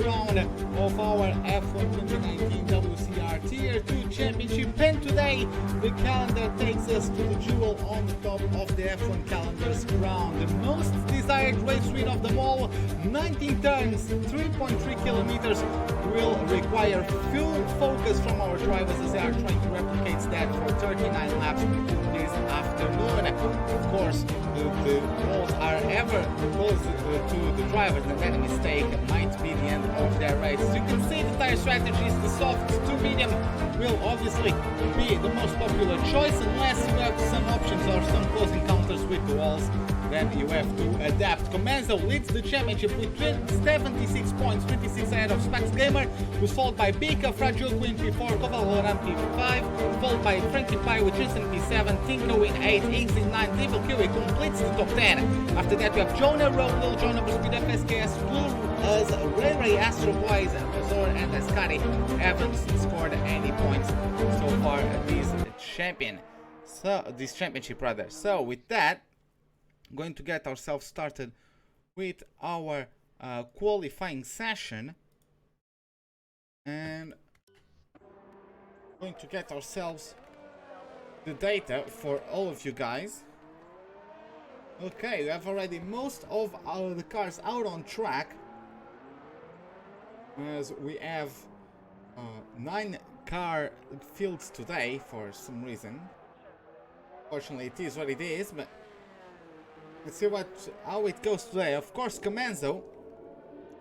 round of our F1 2019 WCR Tier 2 Championship, and today the calendar takes us to the jewel on the top of the F1 calendar's crown, the most desired race win of them all. 19 turns, 3.3 kilometers will require full focus from our drivers as they are trying to replicate that for 39 laps this afternoon. Of course, the walls are ever closer to the drivers, and any mistake might be the end of their race. As you can see, the tire strategies, the soft to medium will obviously be the most popular choice, unless you have some options or some close encounters with the walls. Then you have to adapt. Comenzo leads the championship with 76 points, 26 ahead of Spax Gamer, who's followed by Bika, Fragile Queen P4, Kovaloran P5, followed by Frankie Pie with Tristan P7, Tinko in 8, Iggs in 9, Devil Kiwi completes the top 10. After that we have Jonah, Rogue, Lil Jonah, Speed FSKS, Blue, as Ray Ray, Astro Boys, Azor, and Ascari haven't scored any points so far this championship rather. So with that, I'm going to get ourselves started with our qualifying session, and going to get ourselves the data for all of you guys. Okay, we have already most of the cars out on track, as we have 9 car fields today for some reason. Fortunately, it is what it is, but let's see how it goes today. Of course, Comenzo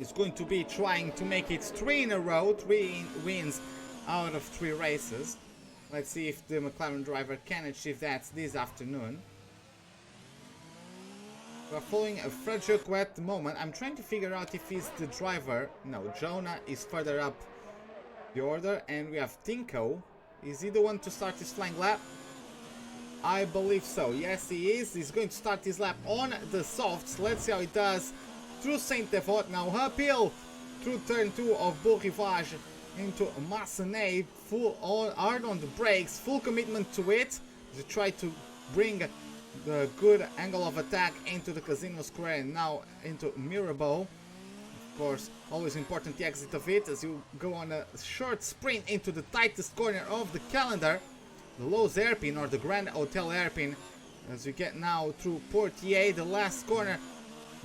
is going to be trying to make it 3 in a row, 3 wins out of 3 races. Let's see if the McLaren driver can achieve that this afternoon. We're following a Frederick at the moment. I'm trying to figure out if he's the driver. No, Jonah is further up the order, and we have Tinko. Is he the one to start his flying lap? I believe so. Yes, he is. He's going to start his lap on the softs. Let's see how it does through Saint Devote. Now uphill through turn 2 of Beau Rivage into Massenet. Hard on the brakes. Full commitment to it to try to bring the good angle of attack into the Casino Square and now into Mirabeau. Of course, always important the exit of it as you go on a short sprint into the tightest corner of the calendar, the Lowe's hairpin or the Grand Hotel hairpin, as we get now through Portier, the last corner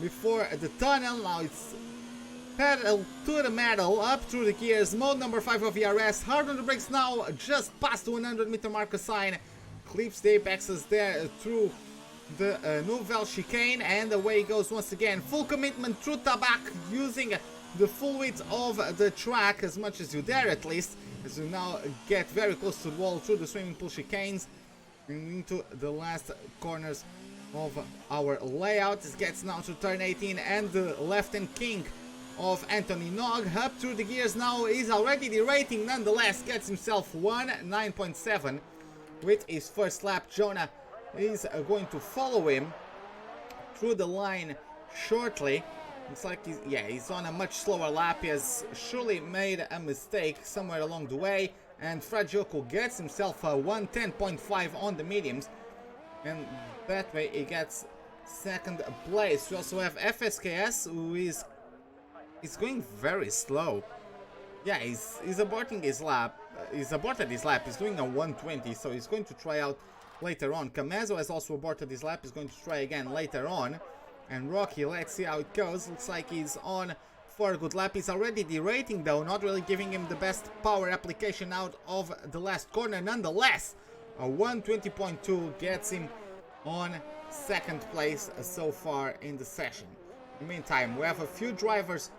before the tunnel. Now it's pedal to the metal, up through the gears, mode number 5 of ERS, hard on the brakes now, just past the 100 meter marker sign, clips the apexes there through the Nouvelle chicane, and away he goes once again. Full commitment through Tabac, using the full width of the track as much as you dare, at least, as you now get very close to the wall through the swimming pool chicanes and into the last corners of our layout. This gets now to turn 18 and the left-hand king of Anthony Nog up through the gears now is already the rating, nonetheless gets himself 9.7 with his first lap. Jonah is going to follow him through the line shortly. Looks like he's on a much slower lap. He has surely made a mistake somewhere along the way, and Fragioco gets himself a 110.5 on the mediums, and that way he gets second place. We also have FSKS, who is going very slow. Yeah, he's aborting his lap. He's aborted his lap. He's doing a 120, so he's going to try out later on. Camezo has also aborted his lap. He's going to try again later on. And Rocky, let's see how it goes. Looks like he's on for a good lap. He's already derating though, not really giving him the best power application out of the last corner. Nonetheless, a 120.2 gets him on second place so far in the session. In the meantime, we have a few drivers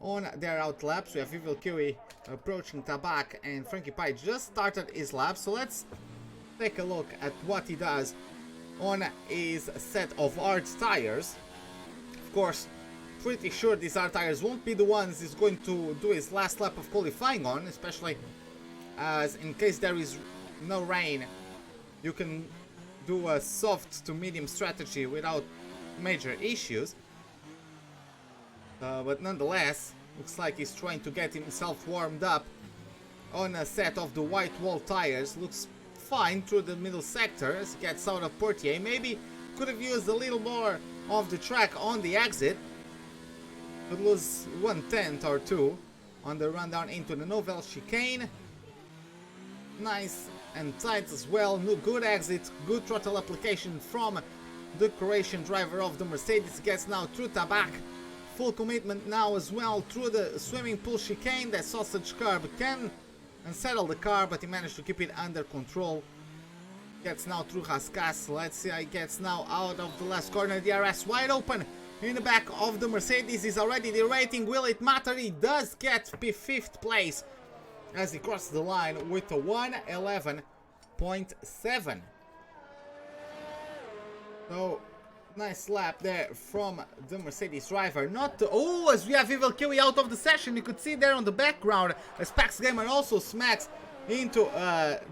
on their out laps. We have Evil Kiwi approaching Tabac, and Frankie Pie just started his lap. So let's take a look at what he does on his set of hard tires. Of course, pretty sure these hard tires won't be the ones he's going to do his last lap of qualifying on, especially as in case there is no rain, you can do a soft to medium strategy without major issues. But nonetheless, looks like he's trying to get himself warmed up on a set of the white wall tires. Looks fine through the middle sector as he gets out of Portier. Maybe could have used a little more of the track on the exit. Could lose 1/10 or 2. on the run down into the Nouvelle chicane. Nice and tight as well. No, good exit, good throttle application from the Croatian driver of the Mercedes. Gets now through Tabak. Full commitment now as well through the swimming pool chicane. That sausage curb can unsettle the car, but he managed to keep it under control. Gets now through Haskas. Let's see, he gets now out of the last corner. DRS wide open in the back of the Mercedes. Is already derating. Will it matter? He does get 5th place as he crosses the line with a 1:11.7. So nice lap there from the Mercedes driver. Not oh, as we have Evil Kiwi out of the session. You could see there on the background as Pax Gamer also smacks into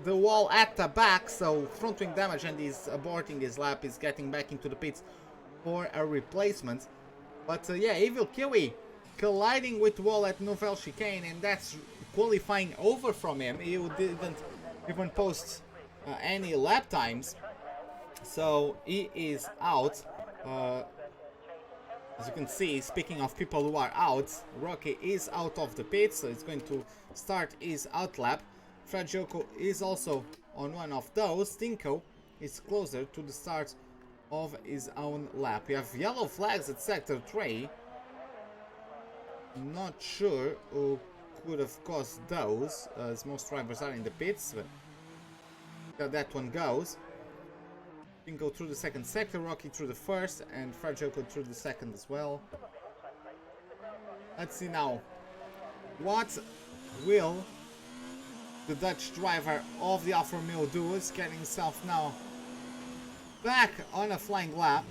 the wall at the back, so front wing damage, and he's aborting his lap. He's getting back into the pits for a replacement. But yeah, Evil Kiwi colliding with the wall at Nouvelle chicane, and that's qualifying over from him. He didn't even post any lap times, so he is out. As you can see, speaking of people who are out, Rocky is out of the pit, so he's going to start his out lap. Fragioco is also on one of those. Tinko is closer to the start of his own lap. We have yellow flags at sector 3. Not sure who could have caused those, as most drivers are in the pits, but that one goes. Tinko through the second sector, Rocky through the first, and Fragioco through the second as well. Let's see now. What will the Dutch driver of the Alfa Romeo do? Is getting himself now back on a flying lap.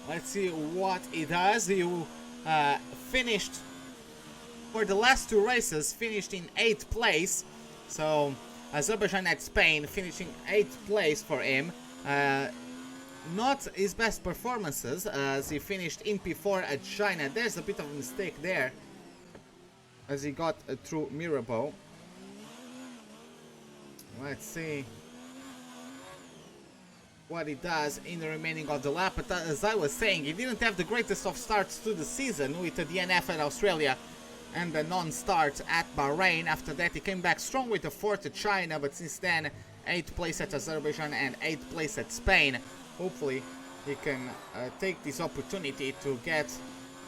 Let's see what he does. He finished for the last 2 races, finished in 8th place. So Azerbaijan at Spain, finishing 8th place for him. Not his best performances, as he finished in P4 at China. There's a bit of a mistake there, as he got through Mirabeau. Let's see what he does in the remaining of the lap. But as I was saying, he didn't have the greatest of starts to the season with the DNF at Australia and the non-start at Bahrain. After that he came back strong with a 4th at China, but since then 8th place at Azerbaijan and 8th place at Spain. Hopefully he can take this opportunity to get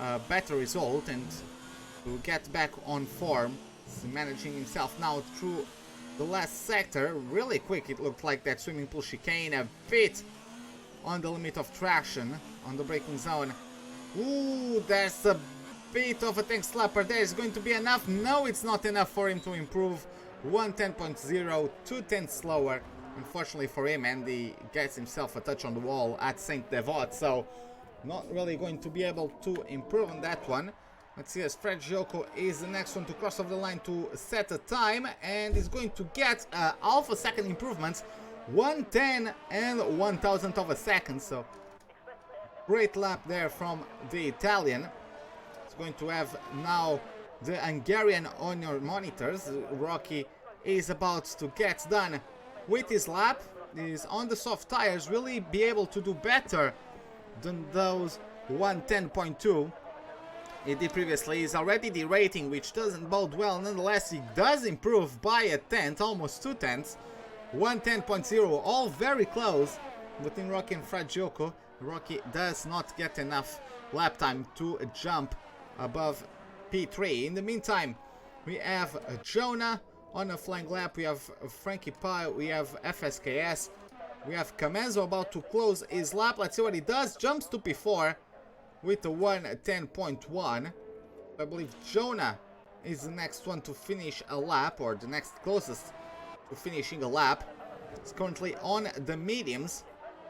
a better result and to get back on form. He's managing himself now through the last sector. Really quick, it looked like that swimming pool chicane, a bit on the limit of traction on the braking zone. Ooh, there's a bit of a tank slapper there. Is going to be enough? No, it's not enough for him to improve. 1:10.0, 2/10 slower, unfortunately for him, and he gets himself a touch on the wall at Saint Devote, so not really going to be able to improve on that one. Let's see, as Fragioco is the next one to cross over the line to set a time, and is going to get half a second improvements, 1/10 and 1,000th of a second. So great lap there from the Italian. It's going to have now the Hungarian on your monitors. Rocky is about to get done with his lap. He's on the soft tires. Will he be able to do better than those 1:10.2 he did previously? He's already derating, which doesn't bode well. Nonetheless, he does improve by a 10th, almost 2/10. 1:10.0, all very close between Rocky and Fragioco. Rocky does not get enough lap time to jump above P3. In the meantime, we have Jonah on a flying lap. We have Frankie Pie, we have FSKS, we have Camenzo about to close his lap. Let's see what he does. Jumps to P4 with a 1:10.1. I believe Jonah is the next one to finish a lap, or the next closest to finishing a lap. He's currently on the mediums.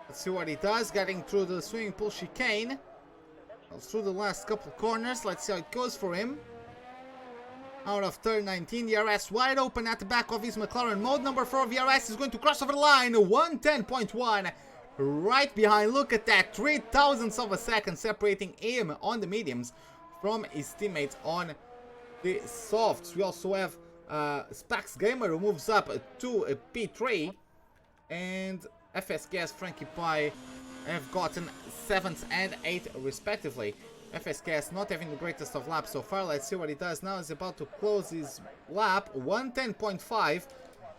Let's see what he does, getting through the swimming pool chicane. Through the last couple corners. Let's see how it goes for him. Out of turn 19, VRS wide open at the back of his McLaren. Mode number 4, VRS is going to cross over the line. 1:10.1 right behind. Look at that, 3,000ths of a second separating him on the mediums from his teammates on the softs. We also have Spax Gamer, who moves up to P3, and FSKS, Frankie Pie have gotten 7th and 8th respectively. FSKS not having the greatest of laps so far. Let's see what he does now. He's about to close his lap, 110.5.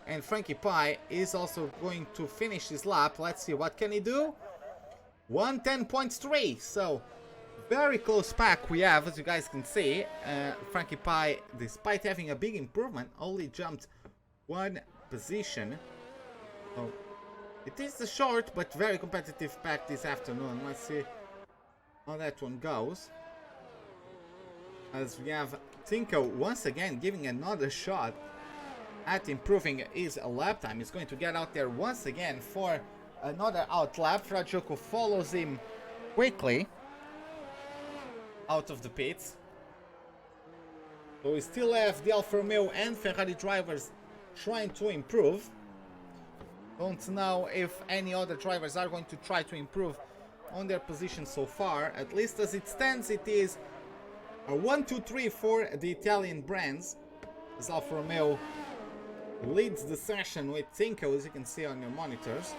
And Frankie Pie is also going to finish his lap. Let's see, what can he do? 110.3. So, very close pack we have, as you guys can see. Frankie Pie, despite having a big improvement, only jumped one position. So, it is a short but very competitive pack this afternoon. Let's see how that one goes. As we have Tinko once again giving another shot at improving his lap time. He's going to get out there once again for another out lap. Frajoko follows him quickly out of the pits. So we still have the Alfa Romeo and Ferrari drivers trying to improve. Don't know if any other drivers are going to try to improve on their position so far. At least as it stands, it is a 1-2-3 for the Italian brands, as Alfa Romeo leads the session with Tinko, as you can see on your monitors.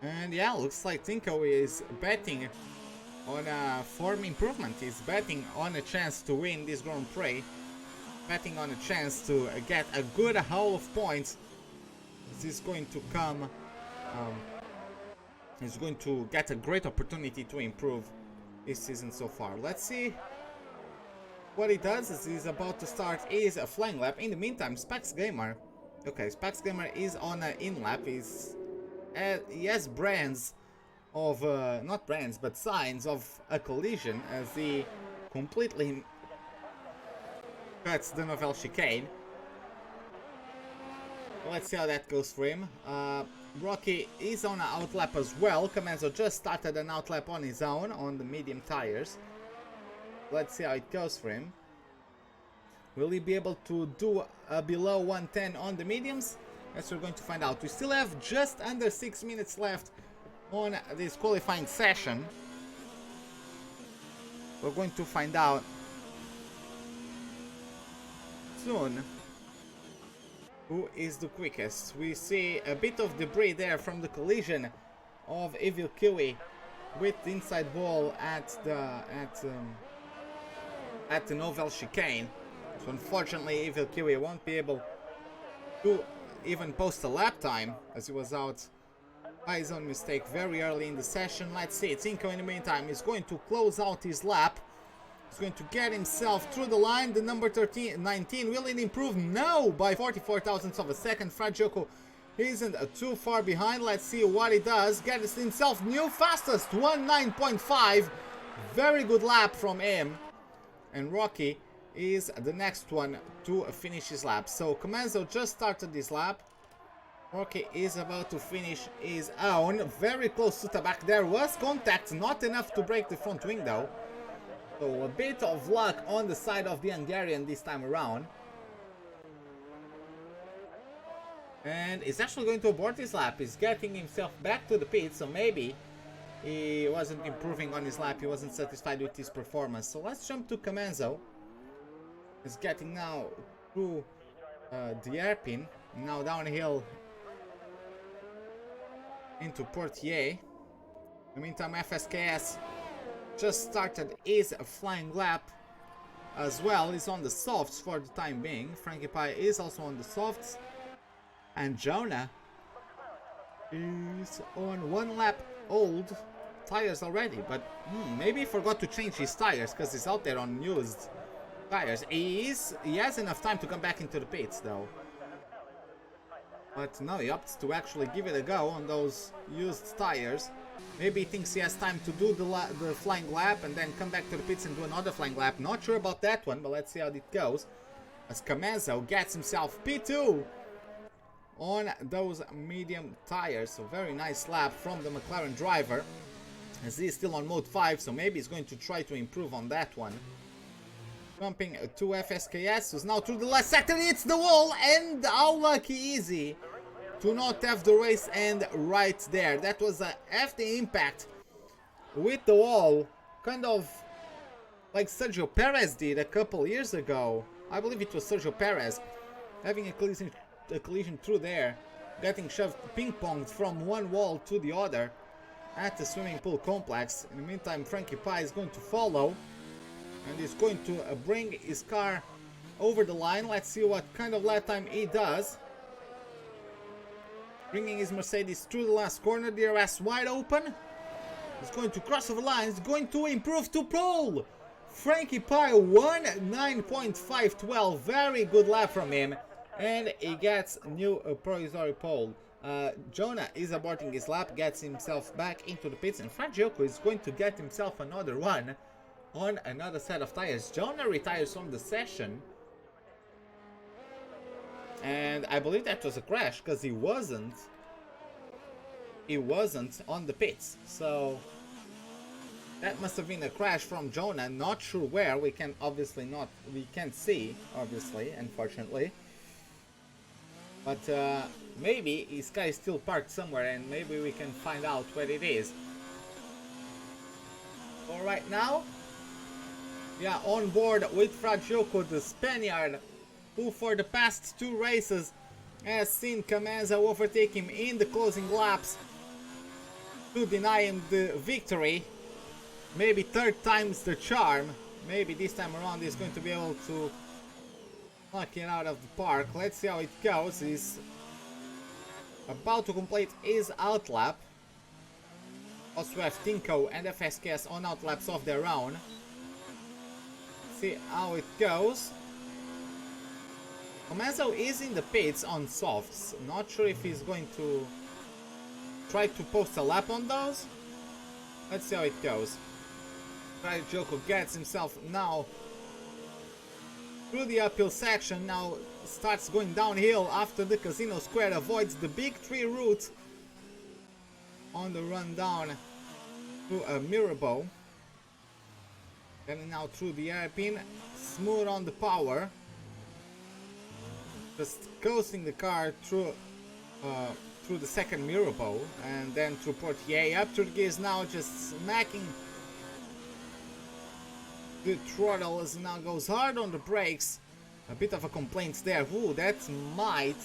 And yeah, looks like Tinko is betting on a form improvement. He's betting on a chance to win this Grand Prix, betting on a chance to get a good haul of points. This is going to come, he's going to get a great opportunity to improve this season so far. Let's see what he does as he's about to start is a flying lap. In the meantime, Spax Gamer, okay, Spax Gamer is on an in lap. He has brands of, not brands, but signs of a collision as he completely cuts the Nouvelle chicane. Let's see how that goes for him. Rocky is on an outlap as well. Comenzo just started an outlap on his own on the medium tires. Let's see how it goes for him. Will he be able to do below 110 on the mediums? That's what we're going to find out. We still have just under 6 minutes left on this qualifying session. We're going to find out soon who is the quickest. We see a bit of debris there from the collision of Evil Kiwi with the inside wall at the Nouvelle chicane. So unfortunately Evil Kiwi won't be able to even post a lap time, as he was out by his own mistake very early in the session. Let's see, Tinko in the meantime is going to close out his lap. He's going to get himself through the line. The number 19, will it improve? No, by 44 thousandths of a second. Frajoko isn't too far behind. Let's see what he does. Gets himself new fastest, 19.5. Very good lap from him. And Rocky is the next one to finish his lap. So Comenzo just started this lap. Rocky is about to finish his own. Very close to Tabak. There was contact, not enough to break the front wing though. So a bit of luck on the side of the Hungarian this time around. And he's actually going to abort his lap. He's getting himself back to the pit, so maybe he wasn't improving on his lap. He wasn't satisfied with his performance. So let's jump to Comenzo. He's getting now through the hairpin. Now downhill into Portier. In the meantime, FSKS just started his flying lap as well. He's on the softs for the time being. Frankie Pie is also on the softs. And Jonah is on 1 lap old tires already. But maybe he forgot to change his tires because he's out there on used tires. He has enough time to come back into the pits though. But no, he opts to actually give it a go on those used tires. Maybe he thinks he has time to do the flying lap and then come back to the pits and do another flying lap. Not sure about that one, but let's see how it goes. As Comenzo gets himself P2 on those medium tires. So very nice lap from the McLaren driver. As he's still on mode 5, so maybe he's going to try to improve on that one. Jumping to FSKS, who's now through the last sector, hits the wall, and how lucky is he to not have the race end right there. That was a hefty impact with the wall, kind of like Sergio Perez did a couple years ago. I believe it was Sergio Perez having a collision through there, getting shoved ping-ponged from one wall to the other. at the swimming pool complex. In the meantime, Frankie Pie is going to follow and is going to bring his car over the line. Let's see what kind of lap time he does. Bringing his Mercedes through the last corner, DRS wide open. He's going to cross over the line, he's going to improve to pole. Frankie Pie 1:9.512, very good lap from him. And he gets new provisory pole. Jonah is aborting his lap, gets himself back into the pits, and Fragioco is going to get himself another one on another set of tires. Jonah retires from the session. And I believe that was a crash, because he wasn't on the pits. So that must have been a crash from Jonah, not sure where. We can't see, obviously, unfortunately. But maybe his car is still parked somewhere, and maybe we can find out where it is. So right now, yeah, on board with Fragioco, the Spaniard, who for the past 2 races has seen Camenza overtake him in the closing laps to deny him the victory. Maybe 3rd time's the charm. Maybe this time around he's going to be able to knock it out of the park. Let's see how it goes. He's about to complete his outlap. Also have Tinko and FSKS on outlaps of their own. See how it goes. Camenza is in the pits on softs. Not sure if he's going to try to post a lap on those. Let's see how it goes. Fragioco gets himself now through the uphill section. Now starts going downhill after the Casino Square. Avoids the big tree route on the run down to a Mirabeau. And now through the hairpin. Smooth on the power. Just coasting the car through the second Mirabeau, and then through Portier up to the gears now, just smacking the throttle as now goes hard on the brakes. A bit of a complaint there. Ooh, that might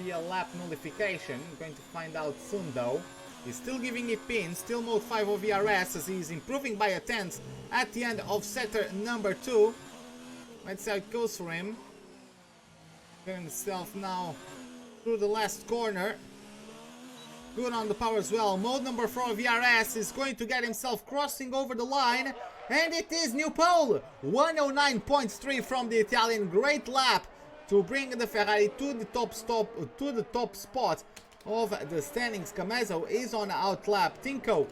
be a lap nullification. We're going to find out soon though. He's still giving it pin, still mode 5 of VRS as he's improving by a 10th at the end of sector number 2. Let's see how it goes for him. Getting himself now through the last corner. Good on the power as well. Mode number 4 VRS is going to get himself crossing over the line. And it is new pole. 109.3 from the Italian. Great lap to bring the Ferrari to the top spot of the standings. Camenza is on outlap. Tinko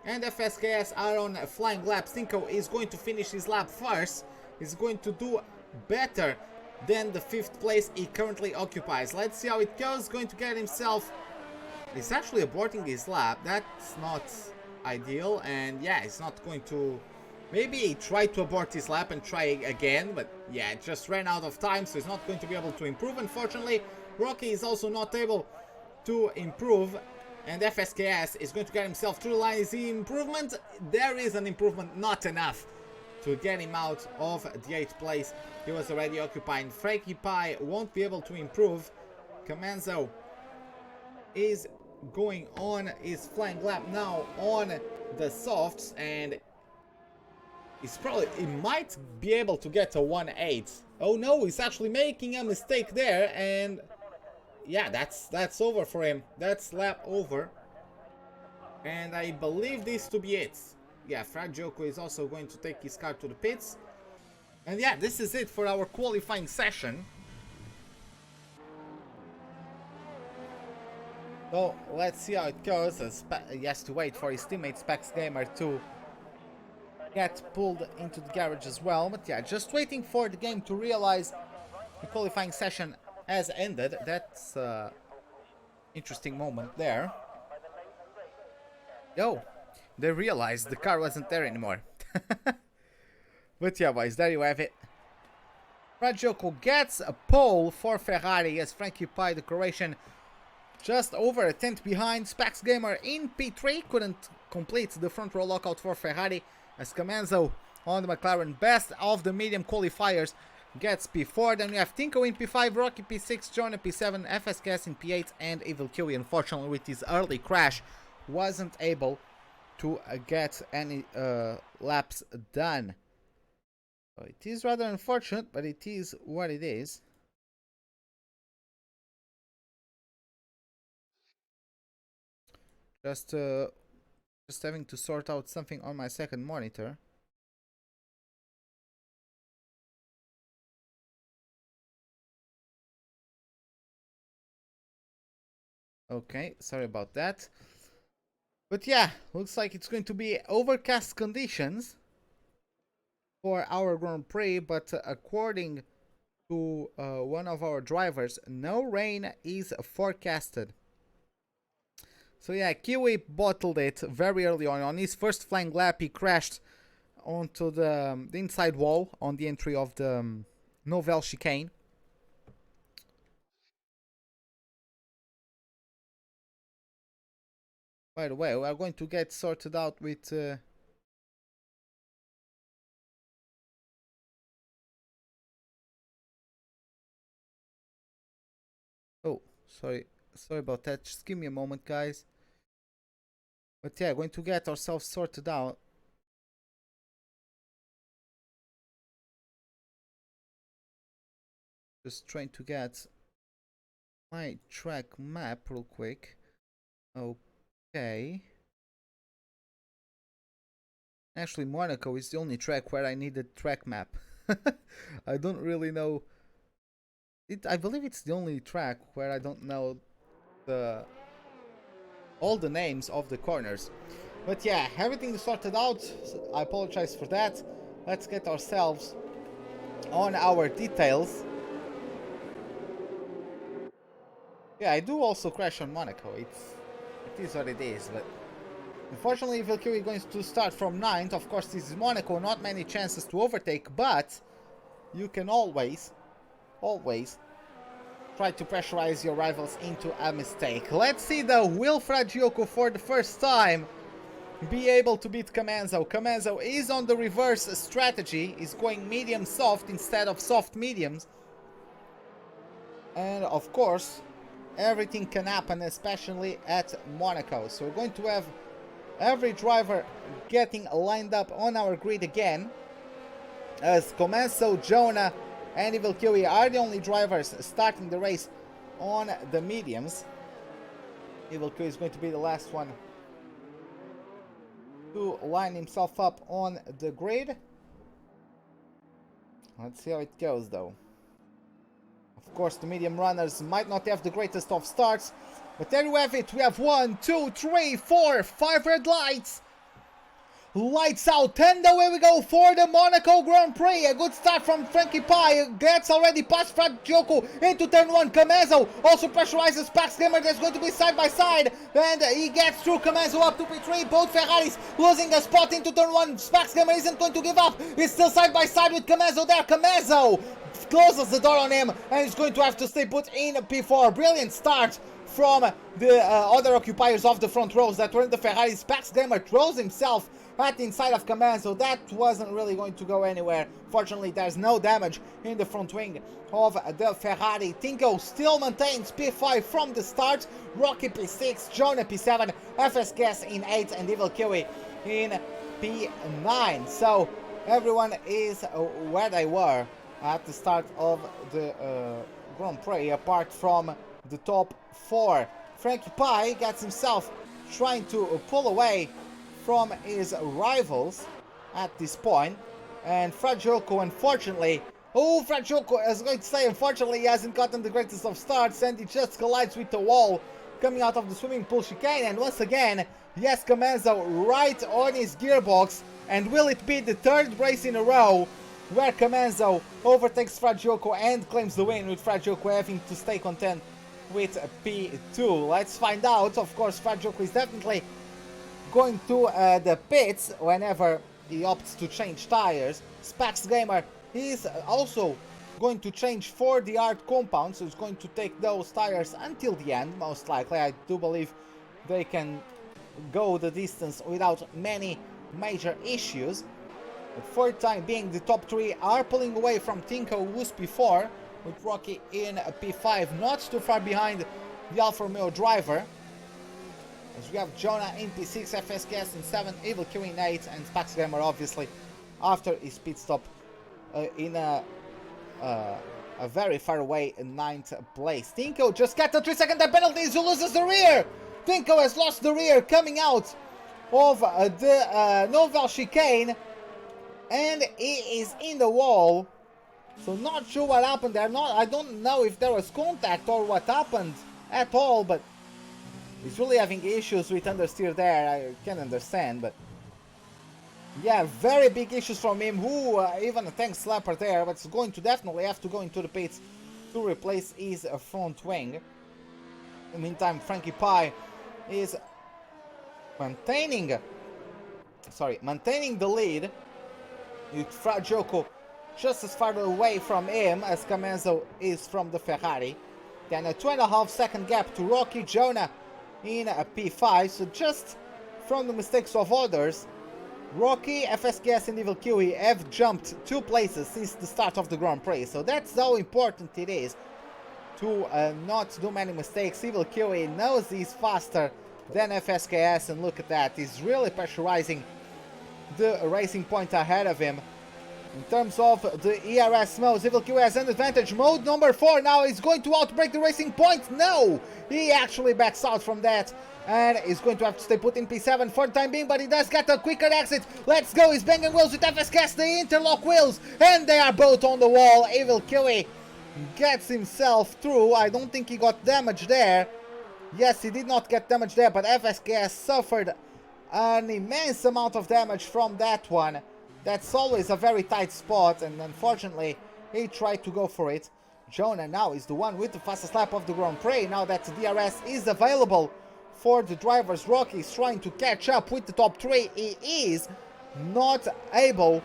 and FSKS are on flying laps. Tinko is going to finish his lap first. He's going to do better than the 5th place he currently occupies. Let's see how it goes. Going to get himself... He's actually aborting his lap. That's not ideal. And yeah, he's not going to... Maybe he tried to abort his lap and try again. But yeah, it just ran out of time. So he's not going to be able to improve. Unfortunately, Rocky is also not able to improve. And FSKS is going to get himself through the line. Is the improvement? There is an improvement. Not enough to get him out of the 8th place he was already occupying. Frankie Pie won't be able to improve. Camenza is going on his flying lap now on the softs, and he might be able to get a 1.8. Oh no, he's actually making a mistake there, and yeah, that's over for him. That's lap over, and I believe this to be it. Yeah, Fragioco is also going to take his car to the pits. And yeah, this is it for our qualifying session. So let's see how it goes. He has to wait for his teammate Specs Gamer to get pulled into the garage as well. But yeah, just waiting for the game to realize the qualifying session has ended. That's an interesting moment there. Yo, they realized the car wasn't there anymore. But yeah, boys, there you have it. Fragioco gets a pole for Ferrari as Frankie Pie, the Croatian, just over a 10th behind. Specs Gamer in P3 couldn't complete the front row lockout for Ferrari as Camenza on the McLaren, best of the medium qualifiers, gets P4. Then we have Tinko in P5, Rocky P6, John in P7, FSKS in P8, and Evil Kiwi, unfortunately with his early crash, wasn't able to get any laps done. So it is rather unfortunate, but it is what it is. Just having to sort out something on my second monitor. Okay, sorry about that. But yeah, looks like it's going to be overcast conditions for our Grand Prix, but according to one of our drivers, no rain is forecasted. So yeah, Kiwi bottled it very early on. On his first flying lap, he crashed onto the inside wall on the entry of the Nouvelle chicane. By the way, we are going to get sorted out with... Oh, sorry about that. Just give me a moment, guys. But yeah, going to get ourselves sorted out. Just trying to get my track map real quick. Okay. Actually, Monaco is the only track where I need a track map. I don't really know. I believe it's the only track where I don't know all the names of the corners. But yeah, everything is sorted out. So I apologize for that. Let's get ourselves on our details. Yeah, I do also crash on Monaco. It is what it is, but unfortunately Valkyrie is going to start from 9th. Of course, this is Monaco, not many chances to overtake, but you can always try to pressurize your rivals into a mistake. Let's see the Wilfred Gioco for the first time be able to beat Camenzo. Camenzo is on the reverse strategy, is going medium soft instead of soft mediums. And of course, everything can happen, especially at Monaco. So we're going to have every driver getting lined up on our grid again, as Camenzo, Jonah and Evil Kiwi are the only drivers starting the race on the mediums. Evil Kiwi is going to be the last one to line himself up on the grid. Let's see how it goes though. Of course, the medium runners might not have the greatest of starts, but there you have it. We have 1, 2, 3, 4, 5 red lights. Lights out, and away we go for the Monaco Grand Prix. A good start from Frankie Pie. Gets already past Fred Gioco into turn 1. Camenzo also pressurizes Pax Gamer. That's going to be side by side. And he gets through Camenzo up to P3. Both Ferraris losing a spot into turn 1. Pax Gamer isn't going to give up. He's still side by side with Camenzo there. Camenzo closes the door on him and he's going to have to stay put in P4. Brilliant start from the other occupiers of the front rows that were in the Ferraris. Pax Gamer throws himself at the inside of Camenzo. That wasn't really going to go anywhere. Fortunately, there's no damage in the front wing of the Ferrari. Tinko still maintains P5 from the start. Rocky P6, Jonah P7, FS Gas in 8 and Evil Kiwi in P9. So everyone is where they were at the start of the Grand Prix, apart from the top 4. Frankie Pie gets himself trying to pull away from his rivals at this point, and Fred Gioco, unfortunately, Fred Gioco, I was going to say, unfortunately, he hasn't gotten the greatest of starts, and he just collides with the wall coming out of the swimming pool chicane, and once again, yes, Camenzo right on his gearbox, and will it be the 3rd race in a row where Camenzo overtakes Fred Gioco and claims the win, with Fred Gioco having to stay content with P2? Let's find out. Of course, Fred Gioco is definitely going to the pits whenever he opts to change tires. Spax Gamer is also going to change for the art compound, so he's going to take those tires until the end, most likely. I do believe they can go the distance without many major issues. But for the time being, the top 3 are pulling away from Tinko, who's P4, with Rocky in P5, not too far behind the Alfa Romeo driver. As we have Jonah in P6, FSKS in 7, Evil Q in 8, and Spax Gamer obviously after his pit stop in a very far away 9th place. Tinko just got the 3-second penalties, who loses the rear! Tinko has lost the rear coming out of the Novel Chicane, and he is in the wall. So not sure what happened there. I don't know if there was contact or what happened at all, but he's really having issues with understeer there. I can understand, but yeah, very big issues from him, who even a tank slapper there, but it's going to definitely have to go into the pits to replace his front wing. In the meantime, Frankie Pie is maintaining the lead, with Fragioco just as far away from him as Camenzo is from the Ferrari. Then a 2.5 second gap to Rocky, Jonah in a P5, so just from the mistakes of others, Rocky, FSKS and Evil Kiwi have jumped 2 places since the start of the Grand Prix, so that's how important it is to not do many mistakes. Evil Kiwi knows he's faster than FSKS, and look at that, he's really pressurizing the racing point ahead of him. In terms of the ERS modes, Evil Kiwi has an advantage. Mode number 4 now is going to outbreak the racing point. No! He actually backs out from that and is going to have to stay put in P7 for the time being, but he does get a quicker exit. Let's go, he's banging wheels with FSKS, the interlock wheels, and they are both on the wall. Evil Kiwi gets himself through. I don't think he got damage there. Yes, he did not get damage there, but FSKS suffered an immense amount of damage from that one. That's always a very tight spot, and unfortunately, he tried to go for it. Jonah now is the one with the fastest lap of the Grand Prix, now that the DRS is available for the drivers. Rocky is trying to catch up with the top 3. He is not able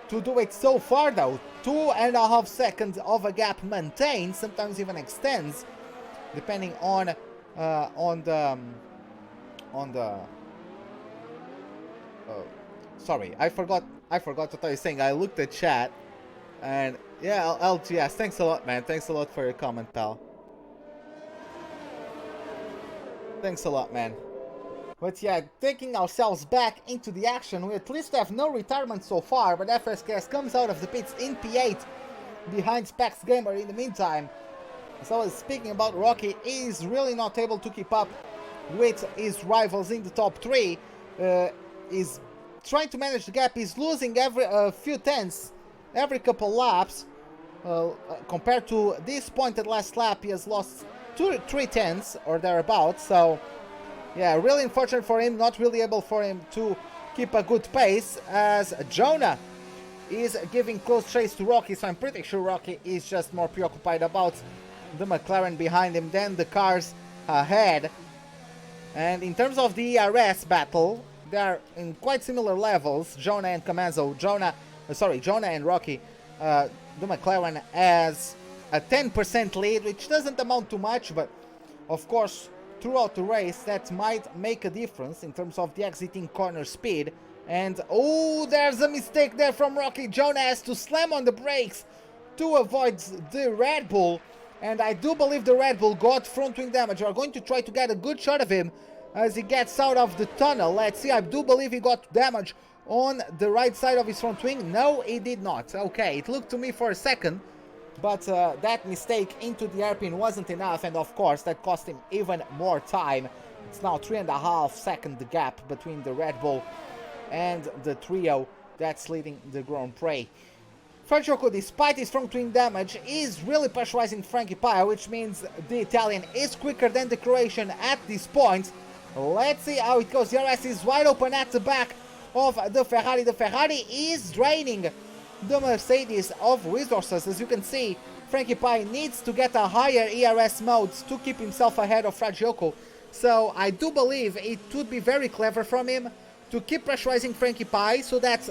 to do it so far though. 2.5 seconds of a gap maintained, sometimes even extends, depending on sorry, I forgot what I was saying. I looked at chat, and yeah, LGS, thanks a lot, man. Thanks a lot for your comment, pal. Thanks a lot, man. But yeah, taking ourselves back into the action, we at least have no retirement so far, but FSKS comes out of the pits in P8 behind Spax Gamer in the meantime. As I was speaking about, Rocky is really not able to keep up with his rivals in the top 3. He's trying to manage the gap. He's losing every few tenths every couple laps. Compared to this point at last lap, he has lost 3 tenths or thereabouts. So yeah, really unfortunate for him, not really able for him to keep a good pace, as Jonah is giving close chase to Rocky, so I'm pretty sure Rocky is just more preoccupied about the McLaren behind him than the cars ahead. And in terms of the ERS battle, they are in quite similar levels. Jonah and Camenzo, Jonah and Rocky, the McLaren has a 10% lead, which doesn't amount to much, but of course throughout the race that might make a difference in terms of the exiting corner speed. And oh, there's a mistake there from Rocky. Jonah has to slam on the brakes to avoid the Red Bull, and I do believe the Red Bull got front wing damage. We're going to try to get a good shot of him as he gets out of the tunnel. Let's see, I do believe he got damage on the right side of his front wing. No, he did not. Okay, it looked to me for a second, but that mistake into the airpin wasn't enough, and of course that cost him even more time. It's now 3.5 second gap between the Red Bull and the trio that's leading the Grand Prix. Francesco, despite his front wing damage, is really pressurizing Frankie Pie, which means the Italian is quicker than the Croatian at this point. Let's see how it goes. DRS is wide open at the back of the Ferrari. The Ferrari is draining the Mercedes of resources. As you can see, Frankie Pie needs to get a higher ERS mode to keep himself ahead of Fragioco. So I do believe it would be very clever from him to keep pressurizing Frankie Pie, so that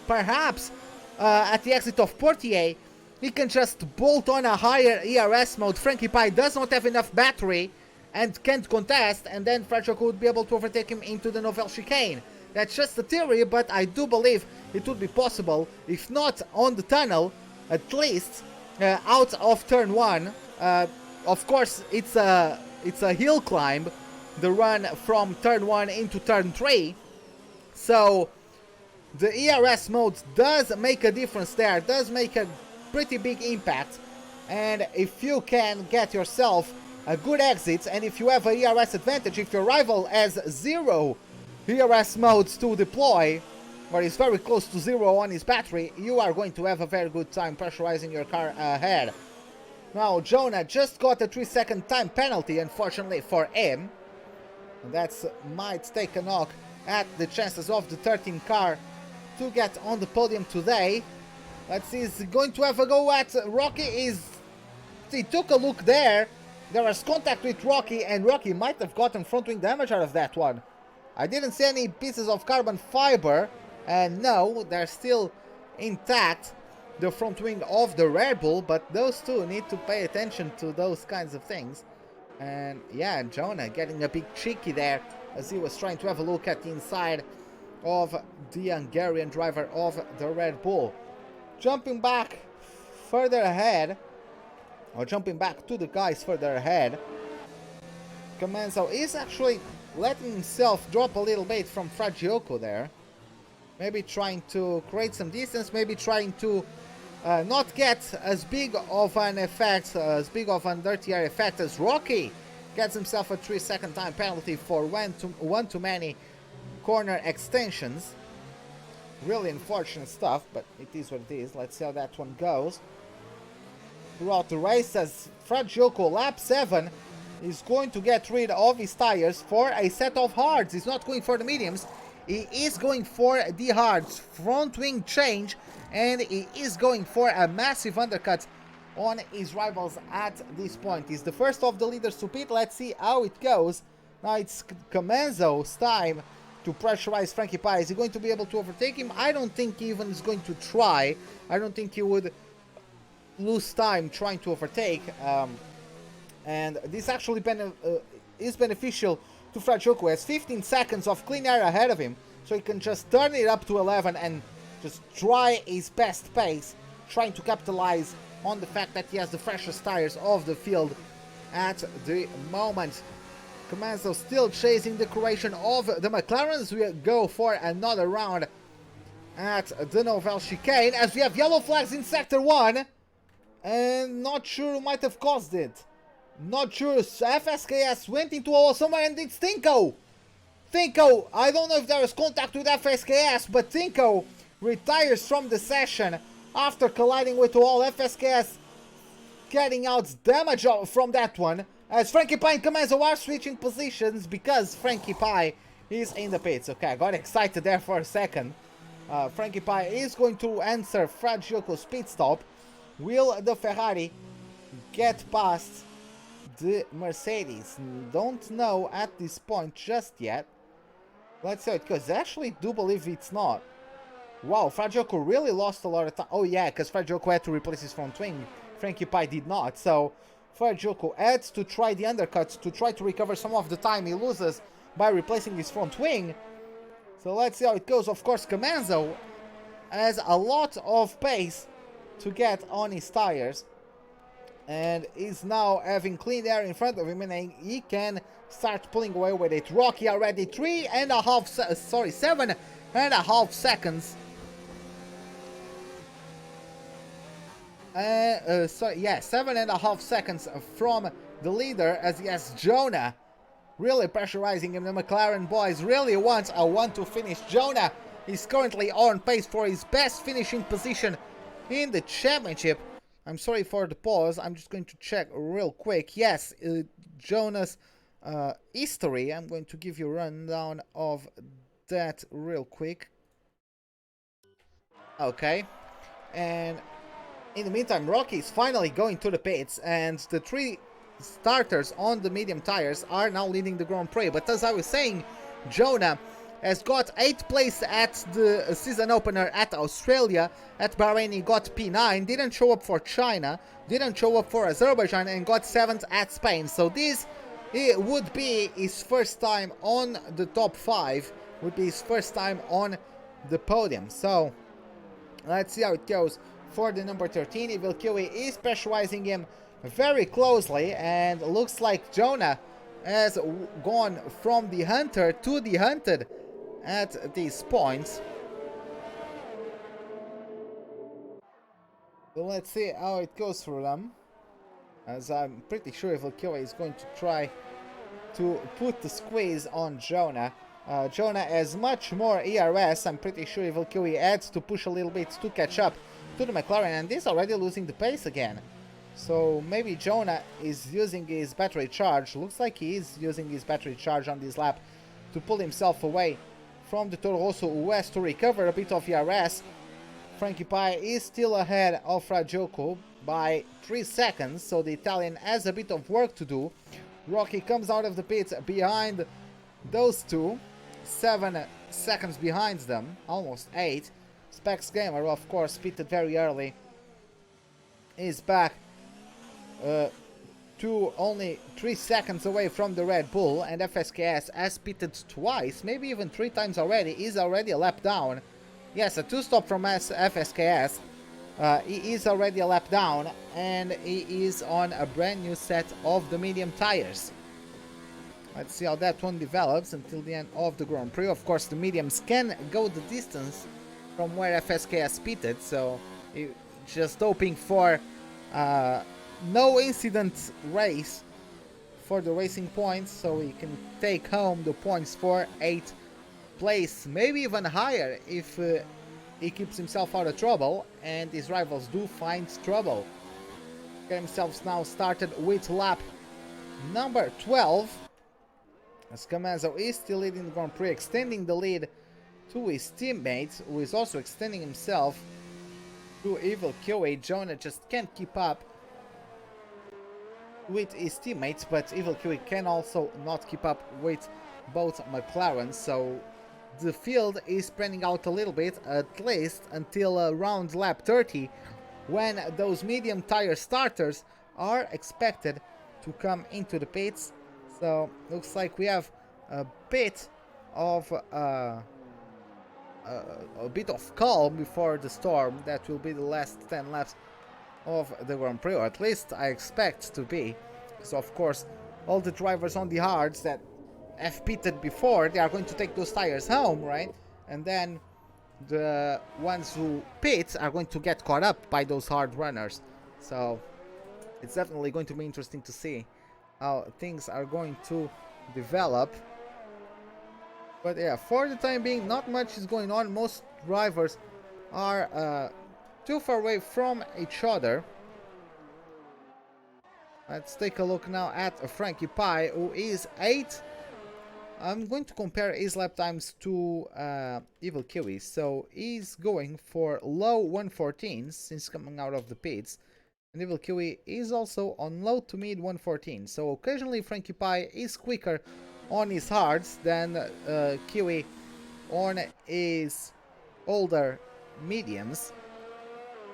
perhaps at the exit of Portier he can just bolt on a higher ERS mode. Frankie Pie does not have enough battery and can't contest, and then Fragioco would be able to overtake him into the Nouvelle Chicane. That's just a theory, but I do believe it would be possible, if not on the tunnel, at least out of turn 1. Of course, it's a hill climb, the run from turn 1 into turn 3. So the ERS mode does make a difference there, does make a pretty big impact. And if you can get yourself a good exit, and if you have a ERS advantage, if your rival has 0 ERS modes to deploy, or is very close to 0 on his battery, you are going to have a very good time pressurizing your car ahead. Now Jonah just got a 3-second time penalty, unfortunately for him. And that might take a knock at the chances of the 13 car to get on the podium today. Let's see, he's going to have a go at Rocky. He took a look there. There was contact with Rocky, and Rocky might have gotten front wing damage out of that one. I didn't see any pieces of carbon fiber, and no, they're still intact, the front wing of the Red Bull, but those two need to pay attention to those kinds of things. And yeah, Jonah getting a bit cheeky there as he was trying to have a look at the inside of the Hungarian driver of the Red Bull. Jumping back further ahead, or jumping back to the guys further ahead, Comenzo is actually letting himself drop a little bit from Fragioko there. Maybe trying to create some distance, maybe trying to not get as big of an effect, as big of an dirty air effect as Rocky gets himself a 3-second time penalty for one too many corner extensions. Really unfortunate stuff, but it is what it is. Let's see how that one goes. Throughout the race, as Fragioko, lap 7, is going to get rid of his tires for a set of hards. He's not going for the mediums. He is going for the hards, front wing change, and he is going for a massive undercut on his rivals at this point. He's the first of the leaders to pit. Let's see how it goes. Now it's Comenzo's time to pressurize Frankie Pie. Is he going to be able to overtake him? I don't think he even is going to try. I don't think he would lose time trying to overtake. And this actually is beneficial to Fragioko, who has 15 seconds of clean air ahead of him, so he can just turn it up to 11 and just try his best pace, trying to capitalize on the fact that he has the freshest tires of the field at the moment. Comenzo still chasing the creation of the McLarens. We go for another round at the Novel chicane, as we have yellow flags in sector 1, and not sure who might have caused it. Not sure. FSKS went into a wall somewhere, and it's Tinko. Tinko, I don't know if there was contact with FSKS, but Tinko retires from the session after colliding with the wall. FSKS getting out damage from that one, as Frankie Pie and Comenzo are switching positions because Frankie Pie is in the pits. Okay, I got excited there for a second. Frankie Pie is going to answer Fragioko's pit stop. Will the Ferrari get past the Mercedes? Don't know at this point just yet. Let's see how it goes. I actually do believe it's not. Wow, Fragioko really lost a lot of time. Oh yeah, because Fragioko had to replace his front wing. Frankie Pie did not. So Fragioko had to try the undercuts to try to recover some of the time he loses by replacing his front wing. So let's see how it goes. Of course, Comenzo has a lot of pace to get on his tires, and is now having clean air in front of him, and he can start pulling away with it. Rocky already 7.5 seconds. 7.5 seconds from the leader, as he has Jonah really pressurizing him. The McLaren boys really want a 1-2 finish. Jonah is currently on pace for his best finishing position in the championship. I'm sorry for the pause. I'm just going to check real quick. Yes, Jonah's history. I'm going to give you a rundown of that real quick. Okay. And in the meantime, Rocky is finally going to the pits, and the 3 starters on the medium tires are now leading the Grand Prix. But as I was saying, Jonah has got 8th place at the season opener at Australia. At Bahrain he got P9, didn't show up for China, didn't show up for Azerbaijan, and got 7th at Spain. So this would be his first time on the top 5, would be his first time on the podium. So let's see how it goes for the number 13. Evil Kiwi is pressurizing him very closely, and looks like Jonah has gone from the hunter to the hunted at these points. So let's see how it goes for them, as I'm pretty sure Valkyrie is going to try to put the squeeze on Jonah. Jonah has much more ERS. I'm pretty sure Valkyrie adds to push a little bit to catch up to the McLaren, and he's already losing the pace again. So maybe Jonah is using his battery charge. Looks like he is using his battery charge on this lap to pull himself away from the Toro Rosso, who has to recover a bit of ERS. Frankie Pai is still ahead of Fragioco by 3 seconds, so the Italian has a bit of work to do. Rocky comes out of the pits behind those two, 7 seconds behind them, almost 8. Specs Gamer, of course, pitted very early, is back to only 3 seconds away from the Red Bull, and FSKS has pitted twice, maybe even 3 times already, is already a lap down. Yes, a 2-stop from FSKS. He is already a lap down, and he is on a brand new set of the medium tires. Let's see how that one develops until the end of the Grand Prix. Of course, the mediums can go the distance from where FSKS pitted, so just hoping for no incident race for the racing points, so he can take home the points for 8th place, maybe even higher if he keeps himself out of trouble and his rivals do find trouble. Get himself now started with lap number 12, as Camazo is still leading the Grand Prix, extending the lead to his teammates, who is also extending himself to Evil QA. Jonah just can't keep up with his teammates, but Evil QA can also not keep up with both McLaren, so the field is spreading out a little bit, at least until around lap 30, when those medium tire starters are expected to come into the pits. So looks like we have a bit of calm before the storm. That will be the last 10 laps of the Grand Prix, or at least I expect to be. So of course, all the drivers on the hards that have pitted before, they are going to take those tires home, right? And then the ones who pit are going to get caught up by those hard runners. So it's definitely going to be interesting to see how things are going to develop. But yeah, for the time being, not much is going on. Most drivers are too far away from each other. Let's take a look now at Frankie Pai, who is 8th. I'm going to compare his lap times to Evil Kiwi. So he's going for low 114s since coming out of the pits. And Evil Kiwi is also on low to mid 114. So occasionally Frankie Pai is quicker on his hards than Kiwi on his older mediums.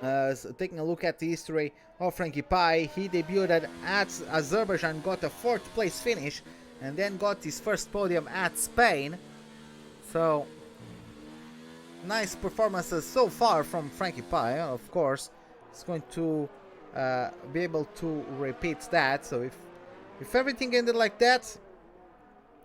So taking a look at the history of Frankie Pai, he debuted at Azerbaijan, got a 4th place finish, and then got his first podium at Spain. So nice performances so far from Frankie Pai. Of course, he's going to be able to repeat that. So if everything ended like that,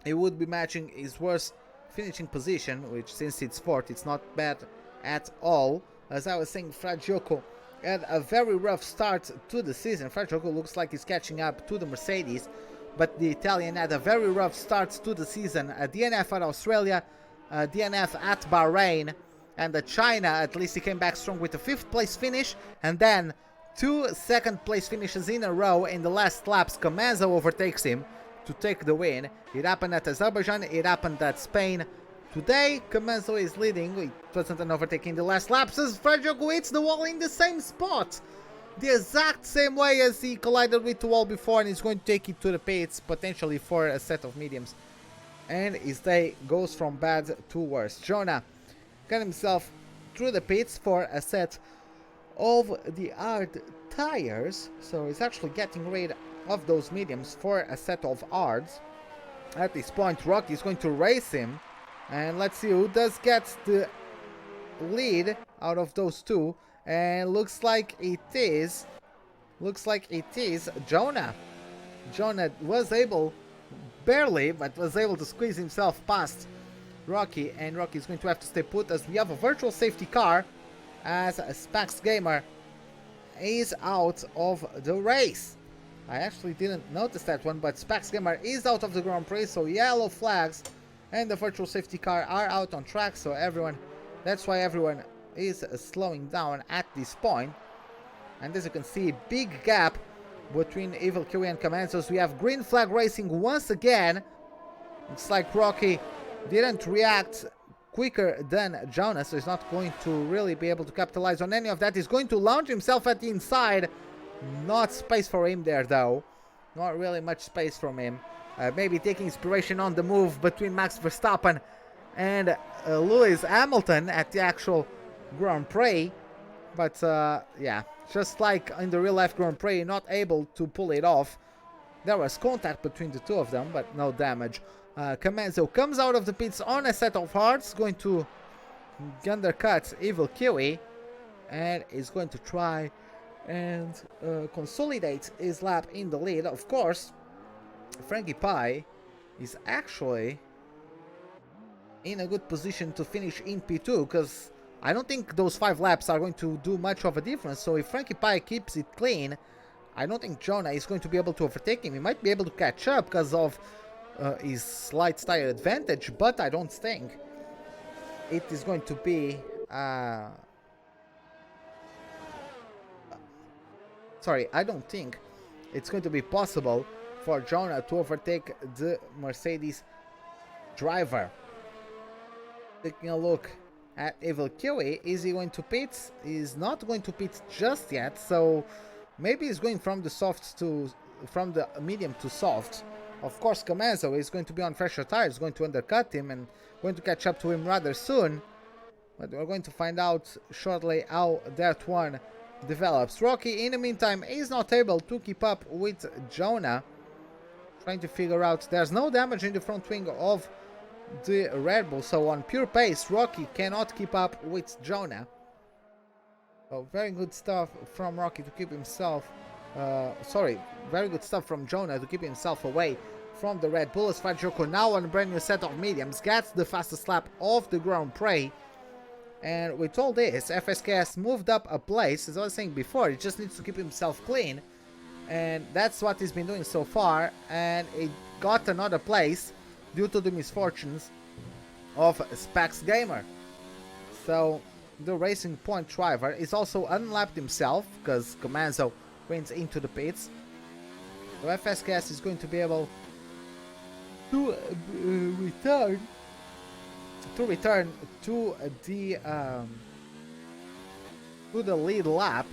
he would be matching his worst finishing position, which since it's 4th, it's not bad at all. As I was saying, Fragioco had a very rough start to the season. Fragioco looks like he's catching up to the Mercedes, but the Italian had a very rough start to the season. A DNF at Australia, a DNF at Bahrain, and at China, at least he came back strong with a 5th place finish, and then 2 2nd place finishes in a row. In the last laps, Camazo overtakes him to take the win. It happened at Azerbaijan, it happened at Spain. Today, Camazo is leading. It wasn't an overtaking the last laps as Fragioco hits the wall in the same spot, the exact same way as he collided with the wall before, and he's going to take it to the pits, potentially for a set of mediums. And his day goes from bad to worse. Jonah got himself through the pits for a set of the hard tires, so he's actually getting rid of those mediums for a set of hards. At this point, Rocky is going to race him, and let's see who does get the lead out of those two. And looks like it is Jonah. Jonah was able barely, but was able to squeeze himself past Rocky, and Rocky is going to have to stay put as we have a virtual safety car as Spax Gamer is out of the race. I actually didn't notice that one, but Spax Gamer is out of the Grand Prix, so yellow flags and the virtual safety car are out on track, so that's why everyone is slowing down at this point. And as you can see, big gap between Evil Kiwi and Commandos. We have green flag racing once again. Looks like Rocky didn't react quicker than Jonas, so he's not going to really be able to capitalize on any of that. He's going to launch himself at the inside. Not space for him there though. Not really much space from him. Maybe taking inspiration on the move between Max Verstappen and Lewis Hamilton at the actual Grand Prix. But yeah, just like in the real life Grand Prix, not able to pull it off. There was contact between the two of them, but no damage. Kamenzo comes out of the pits on a set of hearts, going to undercut Evil Kiwi, and is going to try and consolidate his lap in the lead. Of course, Frankie Pie is actually in a good position to finish in P2, because I don't think those 5 laps are going to do much of a difference. So if Frankie Pie keeps it clean, I don't think Jonah is going to be able to overtake him. He might be able to catch up because of his slight tire advantage, but I don't think it is going to be I don't think it's going to be possible for Jonah to overtake the Mercedes driver. Taking a look at Evil Kiwi, is he going to pit? He's not going to pit just yet, so maybe he's going from the medium to soft. Of course, Camazo is going to be on fresher tires, going to undercut him and going to catch up to him rather soon. But we're going to find out shortly how that one develops. Rocky, in the meantime, is not able to keep up with Jonah. Trying to figure out, there's no damage in the front wing of the Red Bull, so on pure pace, Rocky cannot keep up with Jonah. So very good stuff from Rocky to keep himself, very good stuff from Jonah to keep himself away from the Red Bull. As Fajoko now on a brand new set of mediums gets the fastest lap of the Grand Prix. And with all this, FSKS moved up a place. As I was saying before, he just needs to keep himself clean, and that's what he's been doing so far. And he got another place due to the misfortunes of Spax Gamer. So the Racing Point driver is also unlapped himself because Comanzo went into the pits. So FSKS is going to be able to return to the lead lap,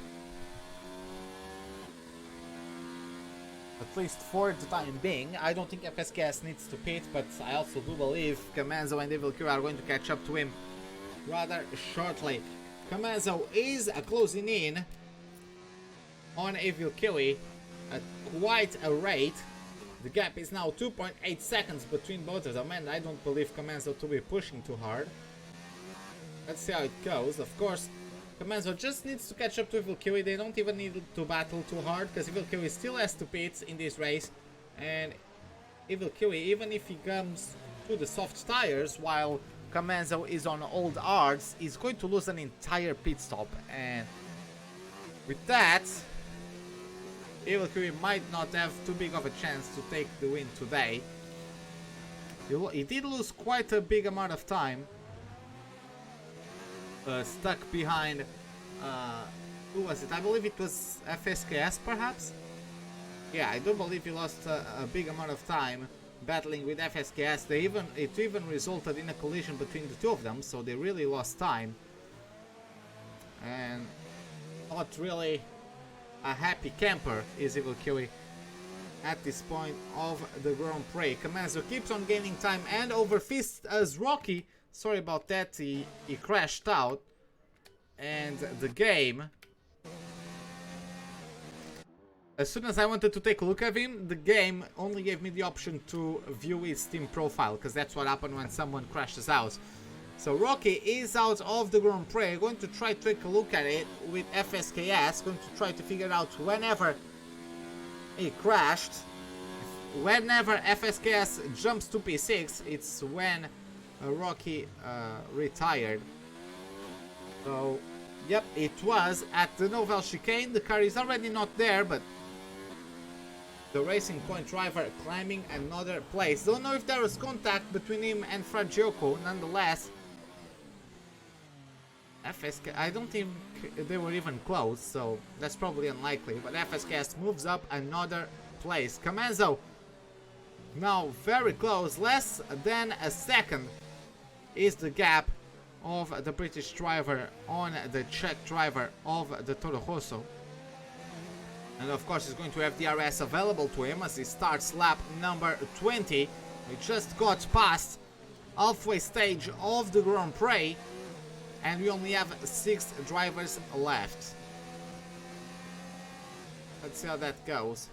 at least for the time being. I don't think FSKS needs to pit, but I also do believe Comanzo and Evil Kiwi are going to catch up to him rather shortly. Comanzo is closing in on Evil Kiwi at quite a rate. The gap is now 2.8 seconds between both of them, and I don't believe Comanzo to be pushing too hard. Let's see how it goes. Of course, Comanzo just needs to catch up to Evil Kiwi. They don't even need to battle too hard, because Evil Kiwi still has to pit in this race. And Evil Kiwi, even if he comes to the soft tires while Comanzo is on old hards, is going to lose an entire pit stop. And with that, Evil Kiwi might not have too big of a chance to take the win today. He did lose quite a big amount of time. Stuck behind, who was it? I believe it was FSKS perhaps? Yeah, I do believe he lost a big amount of time battling with FSKS. It even resulted in a collision between the two of them, so they really lost time. And not really a happy camper is Evil Kiwi at this point of the Grand Prix. Comanzo keeps on gaining time and overfist as Rocky. Sorry about that, he crashed out, and the game, as soon as I wanted to take a look at him, the game only gave me the option to view his Steam profile, because that's what happened when someone crashes out. So Rocky is out of the Grand Prix. Going to try to take a look at it with FSKS, going to try to figure out whenever he crashed, whenever FSKS jumps to P6, it's when Rocky retired. So, yep, it was at the Nouvelle Chicane. The car is already not there, but the Racing Point driver climbing another place. Don't know if there was contact between him and Fragioko. Nonetheless, FSK, I don't think they were even close, so that's probably unlikely. But FSKS moves up another place. Camenzo now very close, less than a second is the gap of the British driver on the Czech driver of the Toro Rosso. And of course he's going to have DRS available to him as he starts lap number 20. We just got past halfway stage of the Grand Prix and we only have 6 drivers left. Let's see how that goes.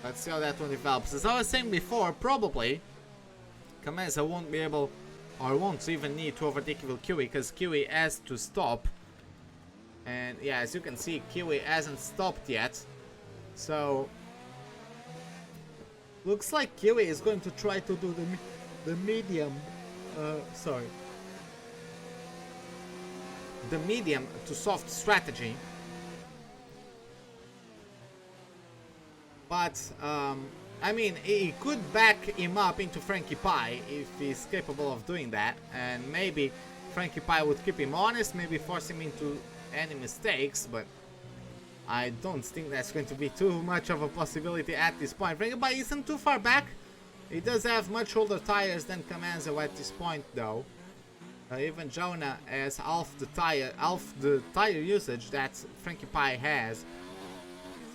Let's see how that one develops. As I was saying before, probably Camenzo won't be able, or won't even need to overtake Evil Kiwi, because Kiwi has to stop. And yeah, as you can see, Kiwi hasn't stopped yet. So looks like Kiwi is going to try to do the medium, the medium to soft strategy. But I mean, he could back him up into Frankie Pie if he's capable of doing that, and maybe Frankie Pie would keep him honest, maybe force him into any mistakes, but I don't think that's going to be too much of a possibility at this point. Frankie Pie isn't too far back. He does have much older tires than Camenzo at this point, though. Even Jonah has half the tire usage that Frankie Pie has.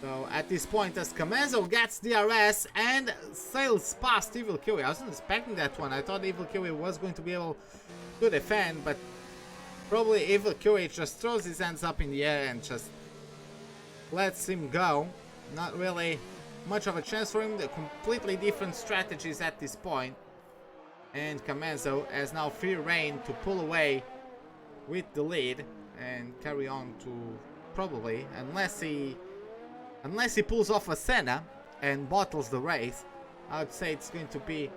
So at this point, as Camenzo gets DRS and sails past Evil Kiwi. I wasn't expecting that one. I thought Evil Kiwi was going to be able to defend, but probably Evil Kiwi just throws his hands up in the air and just lets him go. Not really much of a chance for him. They're completely different strategies at this point. And Camenzo has now free reign to pull away with the lead and carry on to probably, unless he pulls off a Senna and bottles the race, I would say it's going to be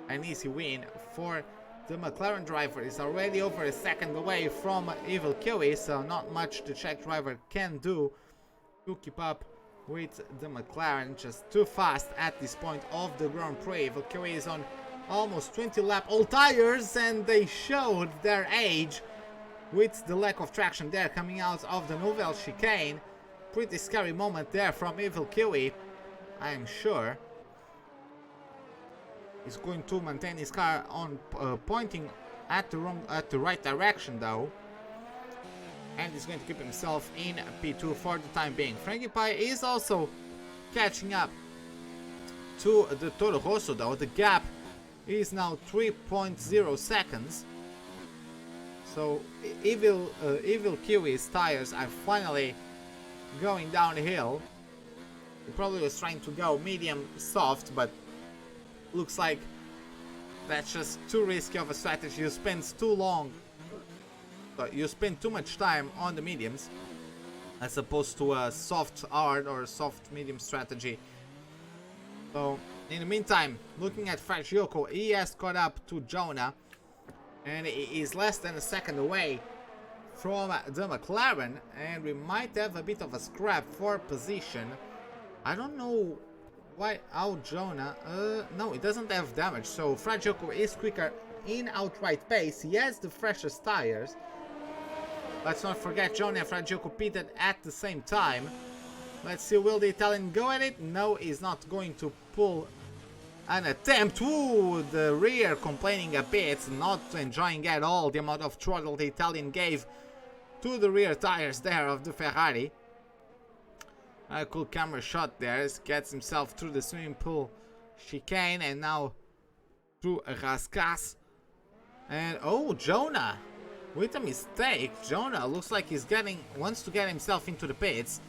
an easy win for the McLaren driver. He's already over a second away from Evil Kiwi, so not much the Czech driver can do to keep up with the McLaren. Just too fast at this point of the Grand Prix. Evil Kiwi is on almost 20 lap old tires, and they showed their age with the lack of traction there coming out of the Nouvelle Chicane. Pretty scary moment there from Evil Kiwi, I am sure. He's going to maintain his car on pointing at the right direction though, and he's going to keep himself in P2 for the time being. Frankie Pie is also catching up to the Toro Rosso though. The gap is now 3.0 seconds. So Evil Kiwi's tires are finally going downhill. He probably was trying to go medium soft, but looks like that's just too risky of a strategy. You spend too much time on the mediums as opposed to a soft hard or soft medium strategy. So in the meantime, looking at Fragioko, he has caught up to Jonah and he is less than a second away from the McLaren, and we might have a bit of a scrap for position. I don't know how Jonah, no, it doesn't have damage, so Fragioko is quicker in outright pace. He has the freshest tires. Let's not forget Jonah and Fragioko pitted at the same time. Let's see, will the Italian go at it? No, he's not going to pull an attempt. Ooh, the rear complaining a bit, not enjoying at all the amount of throttle the Italian gave to the rear tires there of the Ferrari. A cool camera shot there. Gets himself through the swimming pool chicane and now through Raskas. And oh, Jonah with a mistake. Jonah looks like he's wants to get himself into the pits.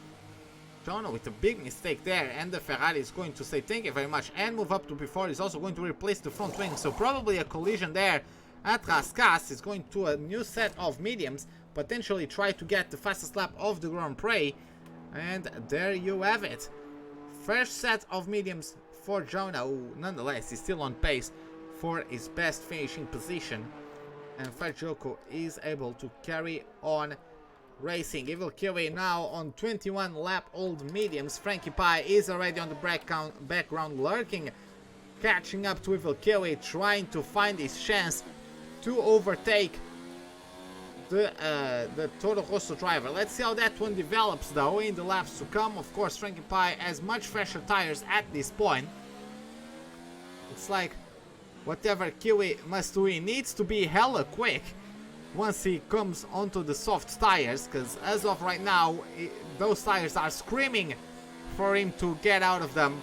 Jonah with a big mistake there, and the Ferrari is going to say thank you very much and move up to P4. He's also going to replace the front wing, so probably a collision there at Raskas. Is going to a new set of mediums, potentially try to get the fastest lap of the Grand Prix. And there you have it. First set of mediums for Jonah, who nonetheless is still on pace for his best finishing position. And Fajoko is able to carry on racing. Evil Kiwi now on 21 lap old mediums. Frankie Pie is already on the background lurking, catching up to Evil Kiwi, trying to find his chance to overtake the Toro Rosso driver. Let's see how that one develops though in the laps to come. Of course, Frankie Pie has much fresher tires at this point. It's like whatever Kiwi must do, he needs to be hella quick once he comes onto the soft tires, because as of right now those tires are screaming for him to get out of them,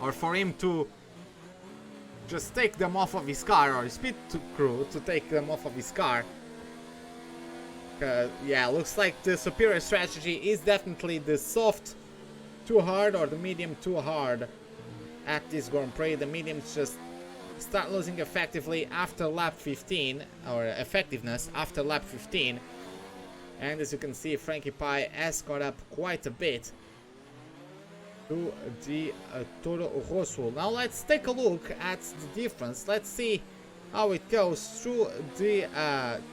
or for him to just take them off of his car, or his pit crew to take them off of his car. Yeah, looks like the superior strategy is definitely the soft too hard or the medium too hard at this Grand Prix. The mediums just start losing effectively after lap 15, or effectiveness after lap 15. And as you can see, Frankie Pie has caught up quite a bit to the Toro Rosso. Now let's take a look at the difference. Let's see how it goes through the